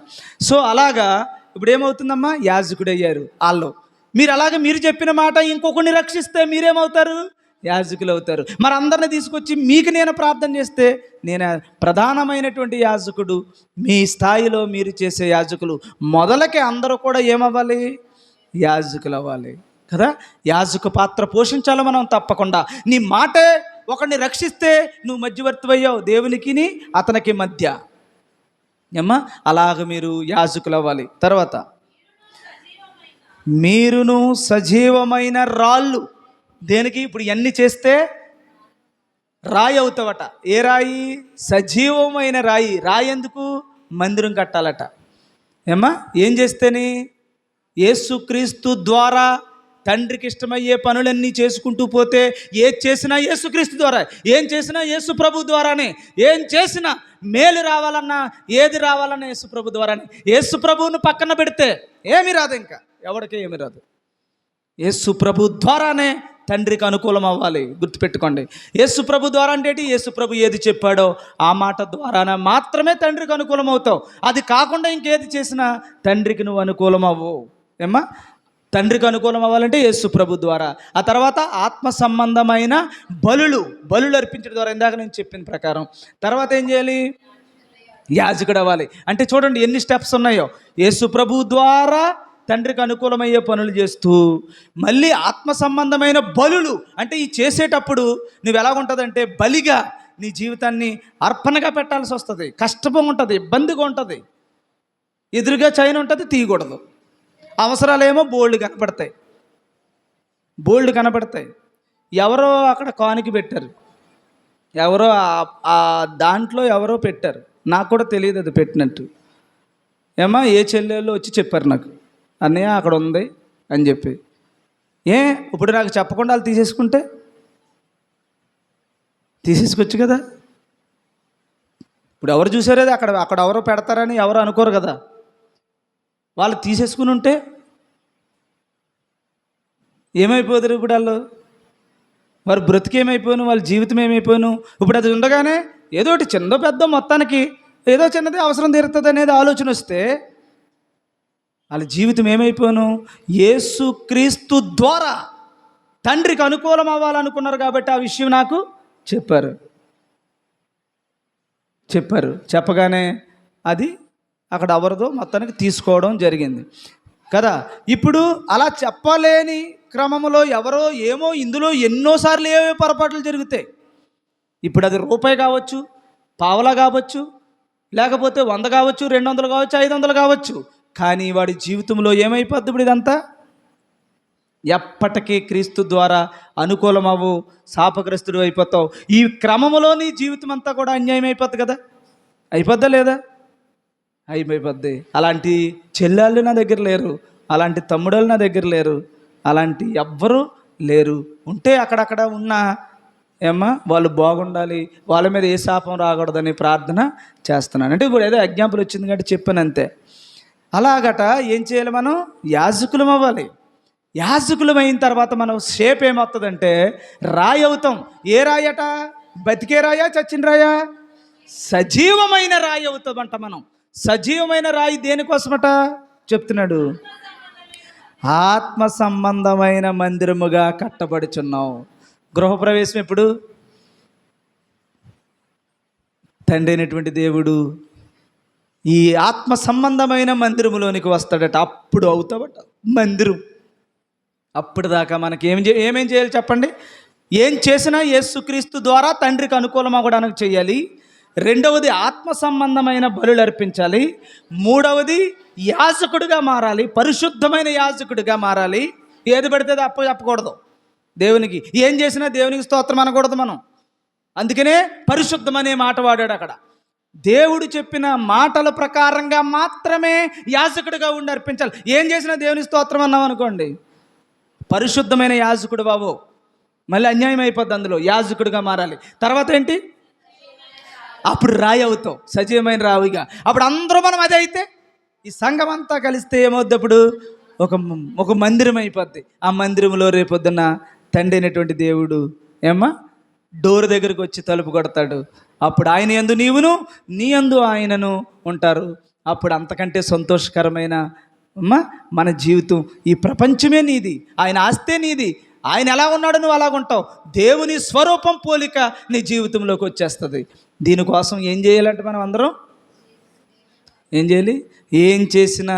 సో అలాగా ఇప్పుడు ఏమవుతుందమ్మా? యాజకుడు అయ్యారు వాళ్ళు. మీరు అలాగే మీరు చెప్పిన మాట ఇంకొకరిని రక్షిస్తే మీరేమవుతారు? యాజకులు అవుతారు. మరి అందరిని తీసుకొచ్చి మీకు నేను ప్రార్థన చేస్తే నేను ప్రధానమైనటువంటి యాజకుడు. మీ స్థాయిలో మీరు చేసే యాజకులు మొదలకి అందరూ కూడా ఏమవ్వాలి? యాజకులు అవ్వాలి కదా. యాజక పాత్ర పోషించాలి మనం తప్పకుండా. నీ మాటే ఒకరిని రక్షిస్తే నువ్వు మధ్యవర్తి అయ్యావు దేవునికి అతనికి మధ్య. ఏమ్మా అలాగ మీరు యాజకులు అవ్వాలి. తర్వాత మీరును సజీవమైన రాళ్ళు. దేనికి? ఇప్పుడు ఇవన్నీ చేస్తే రాయి అవుతావట. ఏ రాయి? సజీవమైన రాయి. రాయి ఎందుకు? మందిరం కట్టాలట. ఏమ్మా ఏం చేస్తేని? యేసుక్రీస్తు ద్వారా తండ్రికి ఇష్టమయ్యే పనులన్నీ చేసుకుంటూ పోతే ఏది చేసినా యేసుక్రీస్తు ద్వారా, ఏం చేసినా యేసు ప్రభు ద్వారానే, ఏం చేసినా మేలు రావాలన్నా ఏది రావాలన్నా యేసు ప్రభు ద్వారానే. యేసు ప్రభువును పక్కన పెడితే ఏమీ రాదు, ఇంకా ఎవరికి ఏమి రాదు. యేసు ప్రభు ద్వారానే తండ్రికి అనుకూలం అవ్వాలి. గుర్తుపెట్టుకోండి. యేసు ప్రభు ద్వారా అంటే యేసు ప్రభు ఏది చెప్పాడో ఆ మాట ద్వారానే మాత్రమే తండ్రికి అనుకూలం అవుతావు. అది కాకుండా ఇంకేది చేసినా తండ్రికి నువ్వు అనుకూలం అవ్వవు. ఏమ్మా తండ్రికి అనుకూలం అవ్వాలంటే యేసు ప్రభు ద్వారా. ఆ తర్వాత ఆత్మ సంబంధమైన బలులు అర్పించడం ద్వారా, ఇందాక నేను చెప్పిన ప్రకారం. తర్వాత ఏం చేయాలి? యాజకుడు అవ్వాలి. అంటే చూడండి ఎన్ని స్టెప్స్ ఉన్నాయో. యేసు ప్రభు ద్వారా తండ్రికి అనుకూలమయ్యే పనులు చేస్తూ, మళ్ళీ ఆత్మ సంబంధమైన బలులు అంటే ఈ చేసేటప్పుడు నువ్వు ఎలాగుంటుందంటే బలిగా నీ జీవితాన్ని అర్పణగా పెట్టాల్సి వస్తుంది. కష్టంగా ఉంటుంది, ఇబ్బందిగా ఉంటుంది, ఎదురుగా చైన్ ఉంటుంది, తీయకూడదు. అవసరాలేమో బోల్డ్ కనపడతాయి. ఎవరో అక్కడ కానుక పెట్టారు, ఎవరో ఆ దాంట్లో ఎవరో పెట్టారు, నాకు కూడా తెలియదు అది పెట్టినట్టు. ఏమా ఏ చెల్లెళ్ళు వచ్చి చెప్పారు నాకు, అన్నయ్య అక్కడ ఉంది అని చెప్పి. ఇప్పుడు నాకు చెప్పకుండా వాళ్ళు తీసేసుకోవచ్చు కదా. ఇప్పుడు ఎవరు చూసారేది అక్కడ ఎవరో పెడతారని ఎవరు అనుకోరు కదా. వాళ్ళు తీసేసుకుని ఉంటే ఏమైపోతారు? ఇప్పుడు వారు బ్రతికేమైపోయాను, వాళ్ళ జీవితం ఏమైపోయాను. ఇప్పుడు అది ఉండగానే ఏదో ఒకటి చిన్నదో పెద్ద మొత్తానికి ఏదో చిన్నది అవసరం తీరుతుంది అనేది ఆలోచన వస్తే వాళ్ళ జీవితం ఏమైపోయాను? యేసుక్రీస్తు ద్వారా తండ్రికి అనుకూలం అవ్వాలనుకున్నారు కాబట్టి ఆ విషయం నాకు చెప్పారు. చెప్పగానే అది అక్కడ ఎవరిదో మొత్తానికి తీసుకోవడం జరిగింది కదా. ఇప్పుడు అలా చెప్పలేని క్రమంలో ఎవరో ఏమో ఇందులో ఎన్నోసార్లు ఏవో పొరపాట్లు జరుగుతాయి. ఇప్పుడు అది రూపాయి కావచ్చు, పావలా కావచ్చు, లేకపోతే 100 కావచ్చు, 200 కావచ్చు, 500 కావచ్చు. కానీ వాడి జీవితంలో ఏమైపోద్ది? ఇప్పుడు ఇదంతా ఎప్పటికీ క్రీస్తు ద్వారా అనుకూలం అవ్వు, శాపగ్రస్తుడు అయిపోతావు. ఈ క్రమంలో నీ జీవితం అంతా కూడా అన్యాయం అయిపోద్ది కదా. అయిపోద్దా లేదా? అయిపోద్ది. అలాంటి చెల్లెళ్ళు నా దగ్గర లేరు, అలాంటి తమ్ముళ్ళు నా దగ్గర లేరు, అలాంటి ఎవ్వరూ లేరు. ఉంటే అక్కడక్కడ ఉన్నా వాళ్ళు బాగుండాలి, వాళ్ళ మీద ఏ శాపం రాకూడదని ప్రార్థన చేస్తున్నాను. అంటే ఇప్పుడు ఏదో ఎగ్జాంపుల్ వచ్చింది కాబట్టి చెప్పాను అంతే. అలాగట ఏం చేయాలి? మనం యాజకులం అవ్వాలి. యాజకులం అయిన తర్వాత మనం షేప్ ఏమవుతుందంటే రాయి అవుతాం. ఏ రాయట? బతికే రాయా, చచ్చిన రాయా? సజీవమైన రాయి అవుతామంట మనం. సజీవమైన రాయి దేనికోసమట చెప్తున్నాడు? ఆత్మ సంబంధమైన మందిరముగా కట్టబడుచున్నావు. గృహప్రవేశం ఎప్పుడు? తండ్రి అయినటువంటి దేవుడు ఈ ఆత్మ సంబంధమైన మందిరములోనికి వస్తాడట. అప్పుడు అవుతావట మందిరం. అప్పటిదాకా మనకి ఏమేం చేయాలి చెప్పండి? ఏం చేసినా యేసుక్రీస్తు ద్వారా తండ్రికి అనుకూలం అవ్వడానికి చేయాలి. రెండవది ఆత్మ సంబంధమైన బలులు అర్పించాలి. మూడవది యాజకుడిగా మారాలి, పరిశుద్ధమైన యాజకుడిగా మారాలి. ఏది పడితే అది చెప్పకూడదు. దేవునికి ఏం చేసినా దేవునికి స్తోత్రం అనకూడదు మనం. అందుకనే పరిశుద్ధం అనే మాట వాడాడు అక్కడ. దేవుడు చెప్పిన మాటల ప్రకారంగా మాత్రమే యాజకుడిగా ఉండి అర్పించాలి. ఏం చేసినా దేవుని స్తోత్రం అన్నాం అనుకోండి, పరిశుద్ధమైన యాజకుడు బాబు, మళ్ళీ అన్యాయం అయిపోద్ది. అందులో యాజకుడిగా మారాలి. తర్వాత ఏంటి? అప్పుడు రాయి అవుతావు, సజీవమైన రావిగా. అప్పుడు అందరూ మనం అదే అయితే ఈ సంఘం అంతా కలిస్తే ఏమవుద్ది? అప్పుడు ఒక మందిరం అయిపోద్ది. ఆ మందిరంలో రేపొద్దున తండ్రి అయినటువంటి దేవుడు డోర్ దగ్గరికి వచ్చి తలుపు కొడతాడు. అప్పుడు ఆయన యందు నీవును, నీ యందు ఆయనను ఉంటారు. అప్పుడు అంతకంటే సంతోషకరమైన మన జీవితం, ఈ ప్రపంచమే నీది, ఆయన ఆస్తే నీది. ఆయన ఎలా ఉన్నాడు నువ్వు అలాగుంటావు. దేవుని స్వరూపం పోలిక నీ జీవితంలోకి వచ్చేస్తుంది. దీనికోసం ఏం చేయాలంటే మనం అందరం ఏం చేయాలి? ఏం చేసినా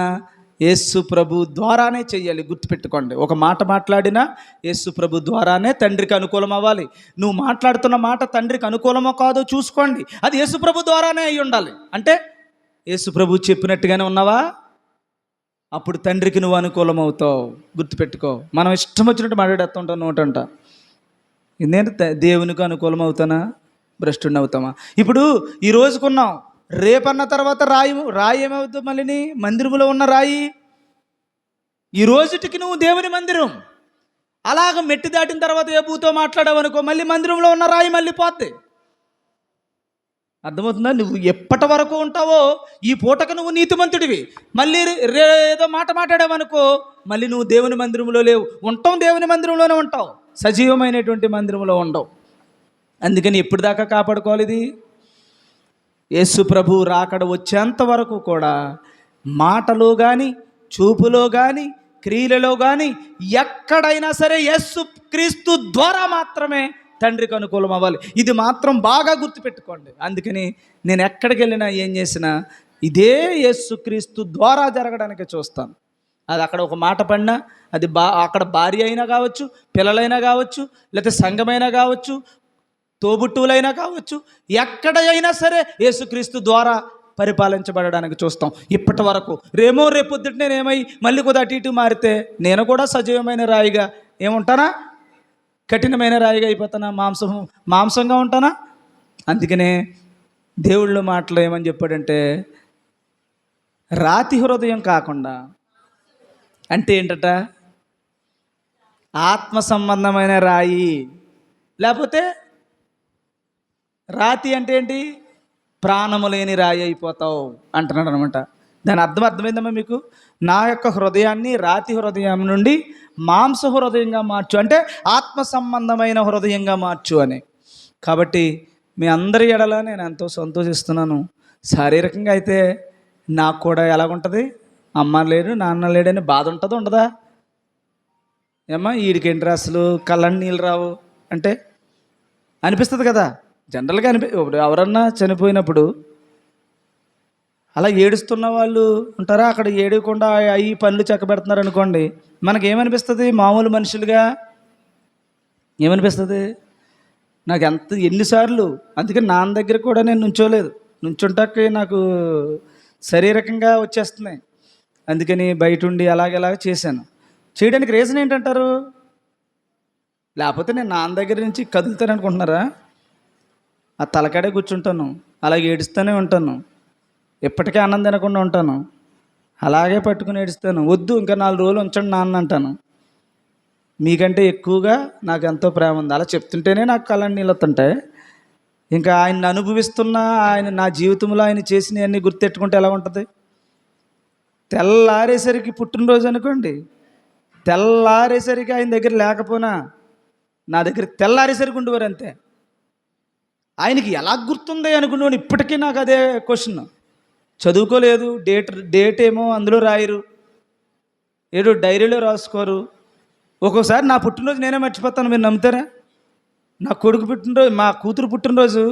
యేసు ప్రభు ద్వారానే చెయ్యాలి. గుర్తుపెట్టుకోండి. ఒక మాట మాట్లాడినా యేసు ప్రభు ద్వారానే తండ్రికి అనుకూలం అవ్వాలి. నువ్వు మాట్లాడుతున్న మాట తండ్రికి అనుకూలమో కాదో చూసుకోండి. అది యేసు ప్రభు ద్వారానే అయి ఉండాలి. అంటే యేసు ప్రభు చెప్పినట్టుగానే ఉన్నావా, అప్పుడు తండ్రికి నువ్వు అనుకూలం అవుతావు. గుర్తుపెట్టుకో. మనం ఇష్టం వచ్చినట్టు మాట్లాడేస్తుంటాం నోటంట. నేను దేవునికి అనుకూలం అవుతానా, భ్రష్టుని అవుతామా? ఇప్పుడు ఈ రోజుకున్నాం, రేపన్న తర్వాత రాయి ఏమవుతుంది? మళ్ళీ మందిరంలో ఉన్న రాయి ఈ రోజుటికి నువ్వు దేవుని మందిరం. అలాగ మెట్టి దాటిన తర్వాత ఏ భూతో మాట్లాడావనుకో, మళ్ళీ మందిరంలో ఉన్న రాయి మళ్ళీ పోద్ది. అర్థమవుతుందా? నువ్వు ఎప్పటి వరకు ఉంటావో ఈ పూటకు నువ్వు నీతిమంతుడివి. మళ్ళీ ఏదో మాట మాట్లాడావనుకో, మళ్ళీ నువ్వు దేవుని మందిరంలో లేవు. ఉంటావు, దేవుని మందిరంలోనే ఉంటావు, సజీవమైనటువంటి మందిరంలో ఉండవు. అందుకని ఎప్పుడు దాకా కాపాడుకోవాలి ఇది? యేసు ప్రభు రాకడ వచ్చేంత వరకు కూడా మాటలో కానీ, చూపులో కానీ, క్రియలలో కానీ ఎక్కడైనా సరే యేసు క్రీస్తు ద్వారా మాత్రమే తండ్రికి అనుకూలం అవ్వాలి. ఇది మాత్రం బాగా గుర్తుపెట్టుకోండి. అందుకని నేను ఎక్కడికి వెళ్ళినా ఏం చేసినా ఇదే యేసు క్రీస్తు ద్వారా జరగడానికి చూస్తాను. అది అక్కడ ఒక మాట పడినా, అది అక్కడ భార్య అయినా కావచ్చు, పిల్లలైనా కావచ్చు, లేకపోతే సంఘమైనా కావచ్చు, తోబుట్టువులైనా కావచ్చు, ఎక్కడైనా సరే యేసుక్రీస్తు ద్వారా పరిపాలించబడడానికి చూస్తాం. ఇప్పటి వరకు రేపొద్దుట నేనేమై మళ్ళీ కొద్ది అటు ఇటు మారితే నేను కూడా సజీవమైన రాయిగా ఏముంటానా, కఠినమైన రాయిగా అయిపోతానా, మాంసంగా ఉంటానా? అందుకనే దేవుళ్ళు మాటలు ఏమని చెప్పాడంటే, రాతి హృదయం కాకుండా, అంటే ఏంటట, ఆత్మ సంబంధమైన రాయి. లేకపోతే రాతి అంటే ఏంటి? ప్రాణము లేని రాయి అయిపోతావు అంటున్నాడు అనమాట. దాని అర్థమైందమ్మా మీకు? నా యొక్క హృదయాన్ని రాతి హృదయం నుండి మాంస హృదయంగా మార్చు, అంటే ఆత్మ సంబంధమైన హృదయంగా మార్చు అని. కాబట్టి మీ అందరి ఎడల నేను ఎంతో సంతోషిస్తున్నాను. శారీరకంగా అయితే నాకు కూడా ఎలాగుంటుంది? అమ్మ లేడు, నాన్న లేడని బాధ ఉంటుందో ఉండదా? వీడికేంటి అసలు కళ్ళని నీళ్ళు రావు అంటే అనిపిస్తుంది కదా. జనరల్గా ఇప్పుడు ఎవరన్నా చనిపోయినప్పుడు అలా ఏడుస్తున్న వాళ్ళు ఉంటారా? అక్కడ ఏడవకుండా అవి పనులు చక్కబెడుతున్నారు అనుకోండి, మనకేమనిపిస్తుంది? మామూలు మనుషులుగా ఏమనిపిస్తుంది? నాకు ఎన్నిసార్లు, అందుకని నాన్న దగ్గర కూడా నేను నుంచుంటాకే నాకు శారీరకంగా వచ్చేస్తున్నాయి. అందుకని బయట ఉండి అలాగేలాగా చేశాను. చేయడానికి రీజన్ ఏంటంటారు? లేకపోతే నేను నాన్న దగ్గర నుంచి కదులుతాను అనుకుంటున్నారా? ఆ తలకాడే కూర్చుంటాను, అలాగే ఏడుస్తూనే ఉంటాను, ఎప్పటికీ ఆనందం తినకుండా ఉంటాను, అలాగే పట్టుకుని ఏడుస్తాను. వద్దు ఇంకా 4 రోజులు ఉంచండి నాన్న అంటాను. మీకంటే ఎక్కువగా నాకు ఎంతో ప్రేమ ఉంది. అలా చెప్తుంటేనే నాకు కళ్ళని నీళ్ళు వస్తుంటాయి. ఇంకా ఆయన్ని అనుభవిస్తున్న, ఆయన నా జీవితంలో ఆయన చేసినవన్నీ గుర్తెట్టుకుంటే ఎలా ఉంటుంది? తెల్లారేసరికి పుట్టినరోజు అనుకోండి, తెల్లారేసరికి ఆయన దగ్గర లేకపోయినా నా దగ్గర తెల్లారేసరికి ఉండేవారు అంతే. ఆయనకి ఎలా గుర్తుంది అనుకున్నాను. ఇప్పటికీ నాకు అదే క్వశ్చన్. చదువుకోలేదు, డేట్ ఏమో అందులో రాయరు, ఏదో డైరీలో రాసుకోరు. ఒక్కోసారి నా పుట్టినరోజు నేనే మర్చిపోతాను. మీరు నమ్ముతారా? నా కొడుకు పుట్టినరోజు, మా కూతురు పుట్టినరోజు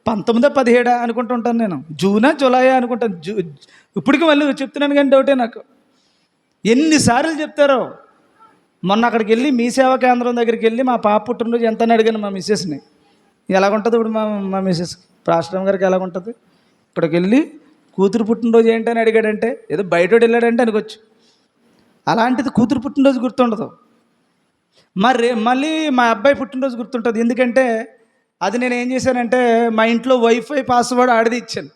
19-17 అనుకుంటూ ఉంటాను నేను. జూనా జూలైయా అనుకుంటాను. ఇప్పటికీ మళ్ళీ చెప్తున్నాను కానీ డౌటే నాకు. ఎన్నిసార్లు చెప్తారో. మొన్న అక్కడికి వెళ్ళి మీ సేవా కేంద్రం దగ్గరికి వెళ్ళి మా పాప పుట్టినరోజు ఎంత అని అడిగాను మా మిస్సెస్ని. ఎలాగుంటుంది ఇప్పుడు మా మిస్సెస్ రాష్ట్రం గారికి ఎలాగుంటుంది? ఇక్కడికి వెళ్ళి కూతురు పుట్టినరోజు ఏంటని అడిగాడంటే ఏదో బయట వెళ్ళాడంటే అనుకోవచ్చు. అలాంటిది కూతురు పుట్టినరోజు గుర్తుండదు. మళ్ళీ మా అబ్బాయి పుట్టినరోజు గుర్తుంటుంది. ఎందుకంటే అది నేను ఏం చేశానంటే మా ఇంట్లో వైఫై పాస్వర్డ్ ఆడిది ఇచ్చాను.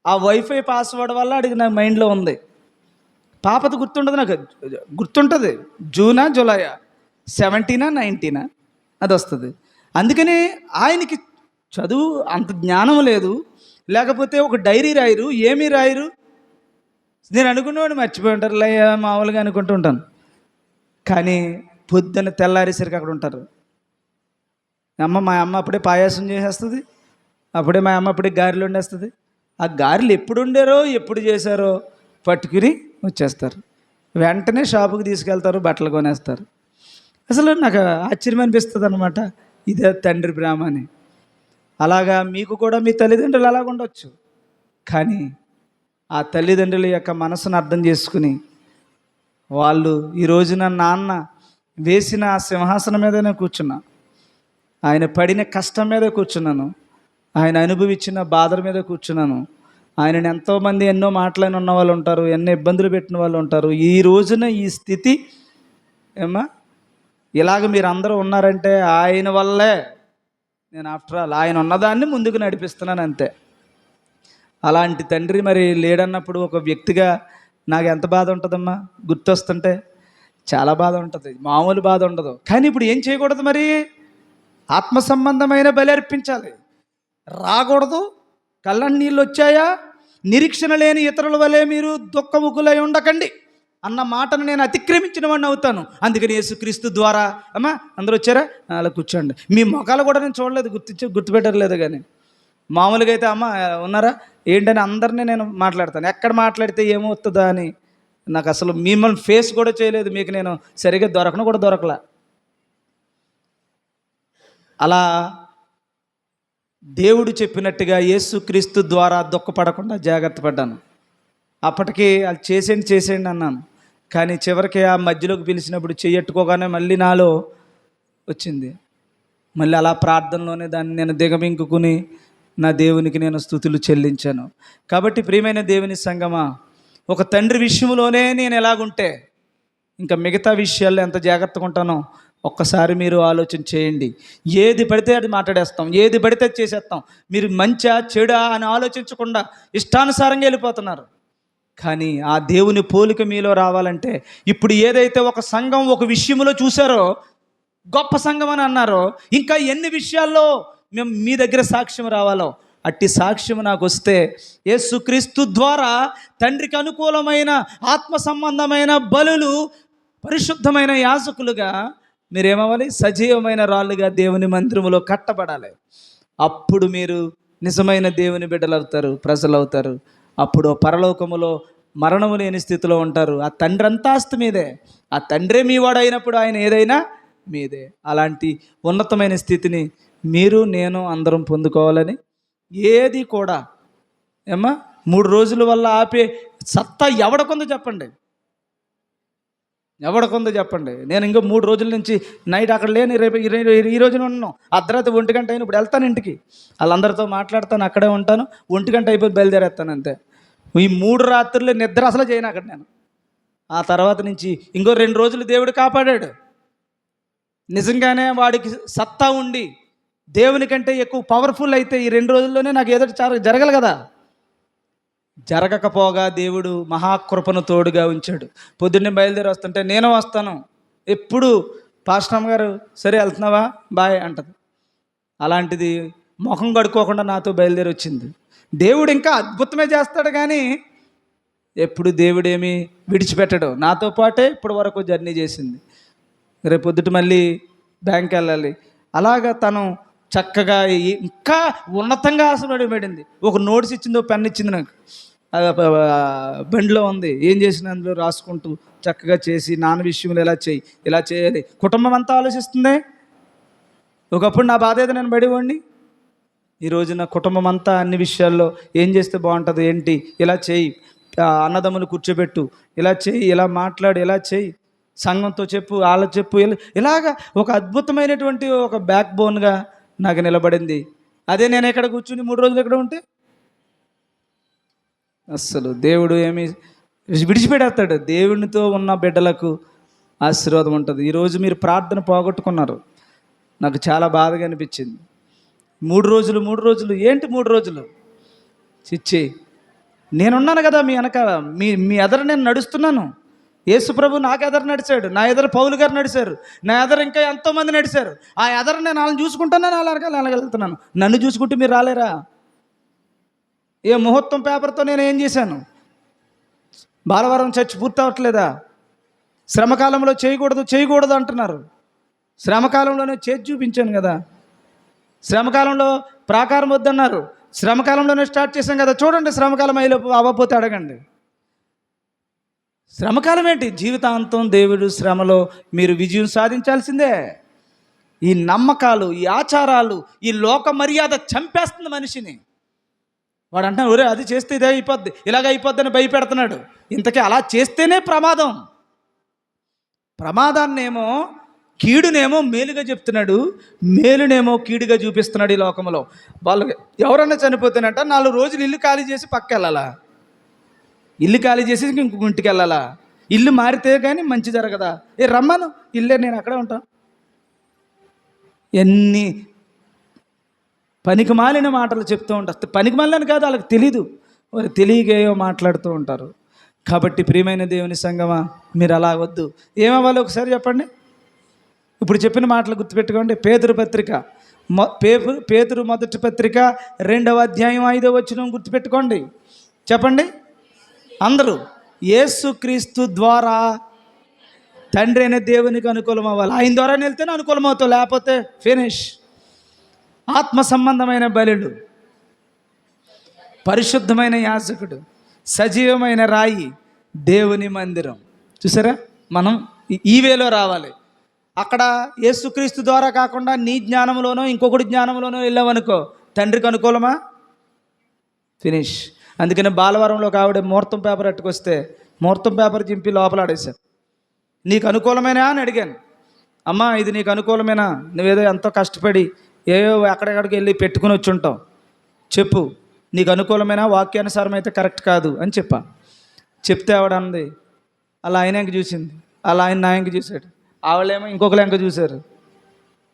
ఆ వైఫై పాస్వర్డ్ వల్ల ఆడికి నా మైండ్లో ఉంది. పాపది గుర్తుండదు, నాకు గుర్తుంటుంది. జూనా జూలైయా 17 19 అది వస్తుంది. అందుకని ఆయనకి చదువు అంత జ్ఞానం లేదు, లేకపోతే ఒక డైరీ రాయరు, ఏమీ రాయరు. నేను అనుకునేవాడు మర్చిపోయి ఉంటారు మామూలుగా అనుకుంటూ ఉంటాను. కానీ పొద్దున్న తెల్లారేసరికి అక్కడ ఉంటారు. మా అమ్మ అప్పుడే పాయాసం చేసేస్తుంది, అప్పుడే మా అమ్మ అప్పుడే గారెలు వండేస్తుంది. ఆ గారెలు ఎప్పుడు వండారో ఎప్పుడు చేశారో పట్టుకుని వచ్చేస్తారు. వెంటనే షాపుకి తీసుకెళ్తారు, బట్టలు కొనేస్తారు. అసలు నాకు ఆశ్చర్యం అనిపిస్తుంది అనమాట, ఇదే తండ్రి ప్రేమ అని. అలాగా మీకు కూడా మీ తల్లిదండ్రులు అలాగ ఉండొచ్చు. కానీ ఆ తల్లిదండ్రుల యొక్క మనసును అర్థం చేసుకుని వాళ్ళు ఈ రోజున నాన్న వేసిన ఆ సింహాసనం మీదనే కూర్చున్నా, ఆయన పడిన కష్టం మీద కూర్చున్నాను, ఆయన అనుభవించిన బాధల మీద కూర్చున్నాను. ఆయనను ఎంతోమంది ఎన్నో మాటలని ఉన్న వాళ్ళు ఉంటారు, ఎన్నో ఇబ్బందులు పెట్టిన వాళ్ళు ఉంటారు. ఈ రోజున ఈ స్థితి ఇలాగ మీరు అందరూ ఉన్నారంటే ఆయన వల్లే. నేను ఆఫ్టర్ ఆల్ ఆయన ఉన్నదాన్ని ముందుకు నడిపిస్తున్నాను అంతే. అలాంటి తండ్రి మరి లేడన్నప్పుడు ఒక వ్యక్తిగా నాకు ఎంత బాధ ఉంటుందమ్మా, గుర్తొస్తుంటే చాలా బాధ ఉంటుంది, మామూలు బాధ ఉండదు. కానీ ఇప్పుడు ఏం చేయకూడదు, మరి ఆత్మ సంబంధమైన బలి అర్పించాలి. రాకూడదు. కళ్ళని నీళ్ళు వచ్చాయా, నిరీక్షణ లేని ఇతరుల వలె మీరు దుఃఖముఖులై ఉండకండి అన్న మాటను నేను అతిక్రమించిన వాడిని అవుతాను. అందుకని యేసుక్రీస్తు ద్వారా అమ్మా అందరూ వచ్చారా, అలా కూర్చోండి. మీ మొఖాలు కూడా నేను చూడలేదు, గుర్తుపెట్టరు లేదు. కానీ మామూలుగా అయితే అమ్మ ఉన్నారా ఏంటని అందరినీ నేను మాట్లాడతాను. ఎక్కడ మాట్లాడితే ఏమవుతుందా అని నాకు అసలు మిమ్మల్ని ఫేస్ కూడా చేయలేదు, మీకు నేను సరిగ్గా దొరకను కూడా దొరకలా. అలా దేవుడు చెప్పినట్టుగా యేసుక్రీస్తు ద్వారా దుఃఖపడకుండా జాగ్రత్త పడ్డాను. అప్పటికి అది చేసేయండి అన్నాను. కానీ చివరికి ఆ మధ్యలోకి పిలిచినప్పుడు చెయ్యట్టుకోగానే మళ్ళీ నాలో వచ్చింది. మళ్ళీ అలా ప్రార్థనలోనే దాన్ని నేను దిగమింగుకుని నా దేవునికి నేను స్తుతులు చెల్లించాను. కాబట్టి ప్రియమైన దేవుని సంగమా, ఒక తండ్రి విషయంలోనే నేను ఎలాగుంటే ఇంకా మిగతా విషయాల్లో ఎంత జాగ్రత్తగా ఉంటానో ఒక్కసారి మీరు ఆలోచన చేయండి. ఏది పడితే అది మాట్లాడేస్తాం, ఏది పడితే అది చేసేస్తాం. మీరు మంచా చెడా అని ఆలోచించకుండా ఇష్టానుసారంగా వెళ్ళిపోతున్నారు. కానీ ఆ దేవుని పోలిక మీలో రావాలంటే ఇప్పుడు ఏదైతే ఒక సంఘం ఒక విషయంలో చూసారో గొప్ప సంఘం అని అన్నారో, ఇంకా ఎన్ని విషయాల్లో మేము మీ దగ్గర సాక్ష్యం రావాలో అట్టి సాక్ష్యం నాకు వస్తే యేసుక్రీస్తు ద్వారా తండ్రికి అనుకూలమైన ఆత్మ సంబంధమైన బలులు పరిశుద్ధమైన యాజకులుగా మీరేమవ్వాలి, సజీవమైన రాళ్ళుగా దేవుని మందిరములో కట్టబడాలి. అప్పుడు మీరు నిజమైన దేవుని బిడ్డలు అవుతారు, ప్రజలు అవుతారు. అప్పుడు పరలోకములో మరణము లేని స్థితిలో ఉంటారు. ఆ తండ్రి అంతా ఆస్తి మీదే, ఆ తండ్రే మీ వాడు అయినప్పుడు ఆయన ఏదైనా మీదే. అలాంటి ఉన్నతమైన స్థితిని మీరు నేను అందరం పొందుకోవాలని ఏది కూడా 3 రోజుల వల్ల ఆపే సత్తా ఎవడకుందో చెప్పండి, ఎవడకుందో చెప్పండి. నేను ఇంకో 3 రోజుల నుంచి నైట్ అక్కడ లేని, రేపు ఈ రోజున ఉన్నాను. అర్ధరాత్రి 1 గంట అయినప్పుడు వెళ్తాను ఇంటికి, వాళ్ళందరితో మాట్లాడతాను, అక్కడే ఉంటాను. 1 గంట అయిపోయి బయలుదేరేస్తాను అంతే. ఈ 3 రాత్రులు నిద్ర అసలు చేయను అక్కడ నేను. ఆ తర్వాత నుంచి ఇంకో 2 రోజులు దేవుడు కాపాడాడు. నిజంగానే వాడికి సత్తా ఉండి దేవుని కంటే ఎక్కువ పవర్ఫుల్ అయితే ఈ 2 రోజుల్లోనే నాకు ఏదో జరగదు కదా. జరగకపోగా దేవుడు మహాకృపను తోడుగా ఉంచాడు. పొద్దున్నే బయలుదేరి వస్తుంటే నేను వస్తాను, ఎప్పుడు పాస్టమ్ గారు సరే వెళ్తున్నావా బాయ్ అంటది. అలాంటిది ముఖం కడుక్కోకుండా నాతో బయలుదేరి వచ్చింది. దేవుడు ఇంకా అద్భుతమే చేస్తాడు, కానీ ఎప్పుడు దేవుడేమి విడిచిపెట్టడు. నాతో పాటే ఇప్పటి వరకు జర్నీ చేసింది. రేపు పొద్దుట మళ్ళీ బ్యాంక్ వెళ్ళాలి. అలాగా తను చక్కగా ఇంకా ఉన్నతంగా ఆశపడింది. ఒక నోట్స్ ఇచ్చింది, ఒక పెన్ ఇచ్చింది నాకు, బండిలో ఉంది. ఏం చేసిన అందులో రాసుకుంటూ చక్కగా చేసి నాన్న విషయంలో ఇలా చేయాలి. కుటుంబం అంతా ఆలోచిస్తుంది. ఒకప్పుడు నా బాధ ఏదో నేను బడివాడిని, ఈరోజు నా కుటుంబం అంతా అన్ని విషయాల్లో ఏం చేస్తే బాగుంటుంది, ఏంటి, ఇలా చేయి, అన్నదమ్ములు కూర్చోబెట్టు, ఇలా చేయి, ఇలా మాట్లాడు, ఇలా చేయి, సంఘంతో చెప్పు, వాళ్ళ చెప్పు, ఇలాగా ఒక అద్భుతమైనటువంటి ఒక బ్యాక్ బోన్గా నాకు నిలబడింది. అదే నేను ఎక్కడ కూర్చుని 3 రోజులు ఎక్కడ ఉంటే అస్సలు దేవుడు ఏమి విడిచిపెడతాడు. దేవునితో ఉన్న బిడ్డలకు ఆశీర్వాదం ఉంటుంది. ఈరోజు మీరు ప్రార్థన పోగొట్టుకున్నారు. నాకు చాలా బాధగా అనిపించింది. 3 రోజులు ఏంటి 3 రోజులు? చిచ్చి, నేనున్నాను కదా మీ వెనక, మీ ఎదర నేను నడుస్తున్నాను. యేసు ప్రభు నాకు ఎదర నడిచాడు, నా ఎదర పౌలు గారు నడిచారు, నా ఎదర ఇంకా ఎంతోమంది నడిచారు. ఆ ఎదర నేను వాళ్ళని చూసుకుంటాను, అలాగెళ్తున్నాను. నన్ను చూసుకుంటూ మీరు రాలేరా? ఏ ముహూర్తం పేపర్తో నేను ఏం చేశాను? బాలవరం చర్చ్ పూర్తి అవ్వట్లేదా? శ్రమకాలంలో చేయకూడదు అంటున్నారు. శ్రమకాలంలోనే చేసి చూపించాను కదా. శ్రమకాలంలో ప్రాకారం వద్దన్నారు, శ్రమకాలంలోనే స్టార్ట్ చేశాం కదా. చూడండి, శ్రమకాలం అవ్వకపోతే అడగండి. శ్రమకాలం ఏంటి? జీవితాంతం దేవుడు శ్రమలో మీరు విజయం సాధించాల్సిందే. ఈ నమ్మకాలు, ఈ ఆచారాలు, ఈ లోక మర్యాద చంపేస్తుంది మనిషిని. వాడు అంటున్నాడు, ఒరే అది చేస్తే ఇదే అయిపోద్ది, ఇలాగ అయిపోద్దని భయపెడుతున్నాడు. ఇంతకీ అలా చేస్తేనే ప్రమాదం. ప్రమాదాన్నేమో, కీడునేమో మేలుగా చెప్తున్నాడు, మేలునేమో కీడుగా చూపిస్తున్నాడు ఈ లోకంలో. వాళ్ళు ఎవరన్నా చనిపోతేనట 4 రోజులు ఇల్లు ఖాళీ చేసి పక్క వెళ్ళాలా? ఇల్లు ఖాళీ చేసి ఇంకొక ఇంటికి వెళ్ళాలా? ఇల్లు మారితే కానీ మంచి జరగదా? రమ్మను, ఇల్లే, నేను అక్కడే ఉంటాను. ఎన్ని పనికి మాలిన మాటలు చెప్తూ ఉంటారు. పనికి మాలిన కాదు, వాళ్ళకి తెలీదు, వారు తెలియకేయో మాట్లాడుతూ ఉంటారు. కాబట్టి ప్రియమైన దేవుని సంగమా, మీరు అలా వద్దు. ఏమవ్వాలి ఒకసారి చెప్పండి. ఇప్పుడు చెప్పిన మాటలు గుర్తుపెట్టుకోండి. పేతురు పత్రిక, పేతురు మొదటి పత్రిక 2వ అధ్యాయం 5వ వచనం గుర్తుపెట్టుకోండి. చెప్పండి అందరూ. యేసుక్రీస్తు ద్వారా తండ్రి అయిన దేవునికి అనుకూలం అవ్వాలి. ఆయన ద్వారా వెళ్తేనే అనుకూలం అవుతావు, లేకపోతే ఫినిష్. ఆత్మ సంబంధమైన బలులు, పరిశుద్ధమైన యాజకుడు, సజీవమైన రాయి, దేవుని మందిరం. చూసారా, మనం ఈ వేలో రావాలి. అక్కడ యేసుక్రీస్తు ద్వారా కాకుండా నీ జ్ఞానంలోనో ఇంకొకటి జ్ఞానంలోనో వెళ్ళామనుకో, తండ్రికి అనుకూలమా? ఫినిష్. అందుకని బాలవరంలో ఆవిడ ముహూర్తం పేపర్ అట్టుకొస్తే ముహూర్తం పేపర్ చింపి లోపల ఆడేశాను. నీకు అనుకూలమేనా అని అడిగాను. అమ్మా, ఇది నీకు అనుకూలమేనా? నువ్వేదో ఎంతో కష్టపడి ఏవో ఎక్కడెక్కడికి వెళ్ళి పెట్టుకుని వచ్చి ఉంటావు, చెప్పు, నీకు అనుకూలమేనా? వాక్యానుసారం అయితే కరెక్ట్ కాదు అని చెప్పా. చెప్తే ఆవిడ అంది, అలా ఆయన ఎంక చూసింది, అలా ఆయన నా ఎంక చూశాడు, ఆవిడేమో ఇంకొకరు ఎంక చూశారు.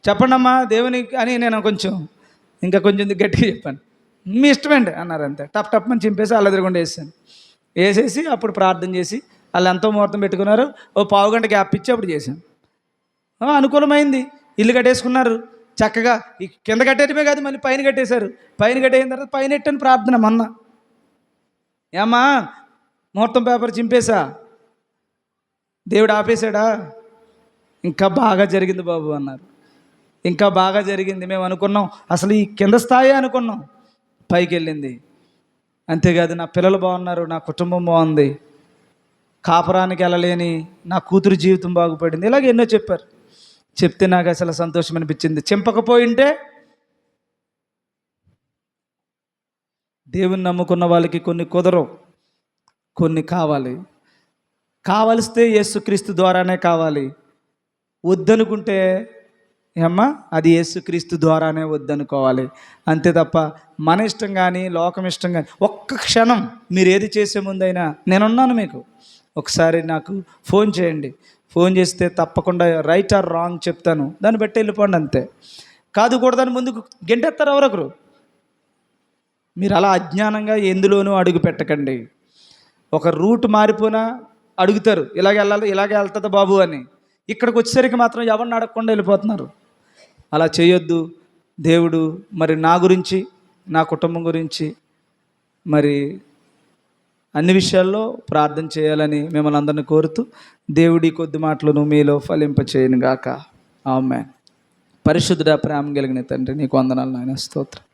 చెప్పండి అమ్మా దేవునికి అని నేను ఇంకా కొంచెం గట్టిగా చెప్పాను. మీ ఇష్టమేంటి అన్నారు. అంతే, టప్ అని చింపేసి వాళ్ళ ఎదురుగుండా వేసేసి అప్పుడు ప్రార్థన చేసి వాళ్ళు ఎంతో ముహూర్తం పెట్టుకున్నారు. ఓ పావుగంట గ్యాప్ ఇచ్చి అప్పుడు చేశాను. అనుకూలమైంది. ఇల్లు కట్టేసుకున్నారు చక్కగా. కింద కట్టేయటమే కాదు, మళ్ళీ పైన కట్టేశారు. పైన కట్టేసిన తర్వాత పైన ఎట్టని ప్రార్థన మొన్న. ఏమ్మా, ముహూర్తం పేపర్ చింపేశా, దేవుడు ఆపేశాడా? ఇంకా బాగా జరిగింది బాబు అన్నారు. ఇంకా బాగా జరిగింది. మేము అనుకున్నాం అసలు ఈ కింద స్థాయి అనుకున్నాం, పైకి వెళ్ళింది. అంతేకాదు, నా పిల్లలు బాగున్నారు, నా కుటుంబం బాగుంది, కాపురానికి వెళ్ళలేని నా కూతురు జీవితం బాగుపడింది, ఇలాగ ఎన్నో చెప్పారు. చెప్తే నాకు అసలు సంతోషం అనిపించింది. చింపకపోయింటే దేవుని నమ్ముకున్న వాళ్ళకి కొన్ని కుదరవు, కొన్ని కావలిస్తే యేసుక్రీస్తు ద్వారానే కావాలి. వద్దనుకుంటే ఏమ్మా, అది యేసుక్రీస్తు ద్వారానే వద్దనుకోవాలి. అంతే తప్ప మన ఇష్టం కానీ లోకం ఇష్టం కానీ. ఒక్క క్షణం మీరు ఏది చేసే ముందైనా నేనున్నాను మీకు. ఒకసారి నాకు ఫోన్ చేయండి. ఫోన్ చేస్తే తప్పకుండా రైట్ ఆర్ రాంగ్ చెప్తాను, దాన్ని బట్టి వెళ్ళిపోండి. అంతే. కాదు కూడదని ముందుకు గెంటెత్తారు ఎవరొకరు. మీరు అలా అజ్ఞానంగా ఎందులోనూ అడుగు పెట్టకండి. ఒక రూట్ మారిపోయినా అడుగుతారు, ఇలాగ వెళ్ళాలి, ఇలాగే వెళ్తుంది బాబు అని. ఇక్కడికి వచ్చేసరికి మాత్రం ఎవరిని అడగకుండా వెళ్ళిపోతున్నారు. అలా చేయొద్దు. దేవుడు మరి నా గురించి, నా కుటుంబం గురించి, మరి అన్ని విషయాల్లో ప్రార్థన చేయాలని మిమ్మల్ని అందరినీ కోరుతూ దేవుడి కొద్ది మాటలను మీలో ఫలింపచేయను గాక. ఆమేన్. పరిశుద్ధుడా, ప్రేమ కలిగిన తండ్రి, నీకు వందనాలు నాయన, స్తోత్రం.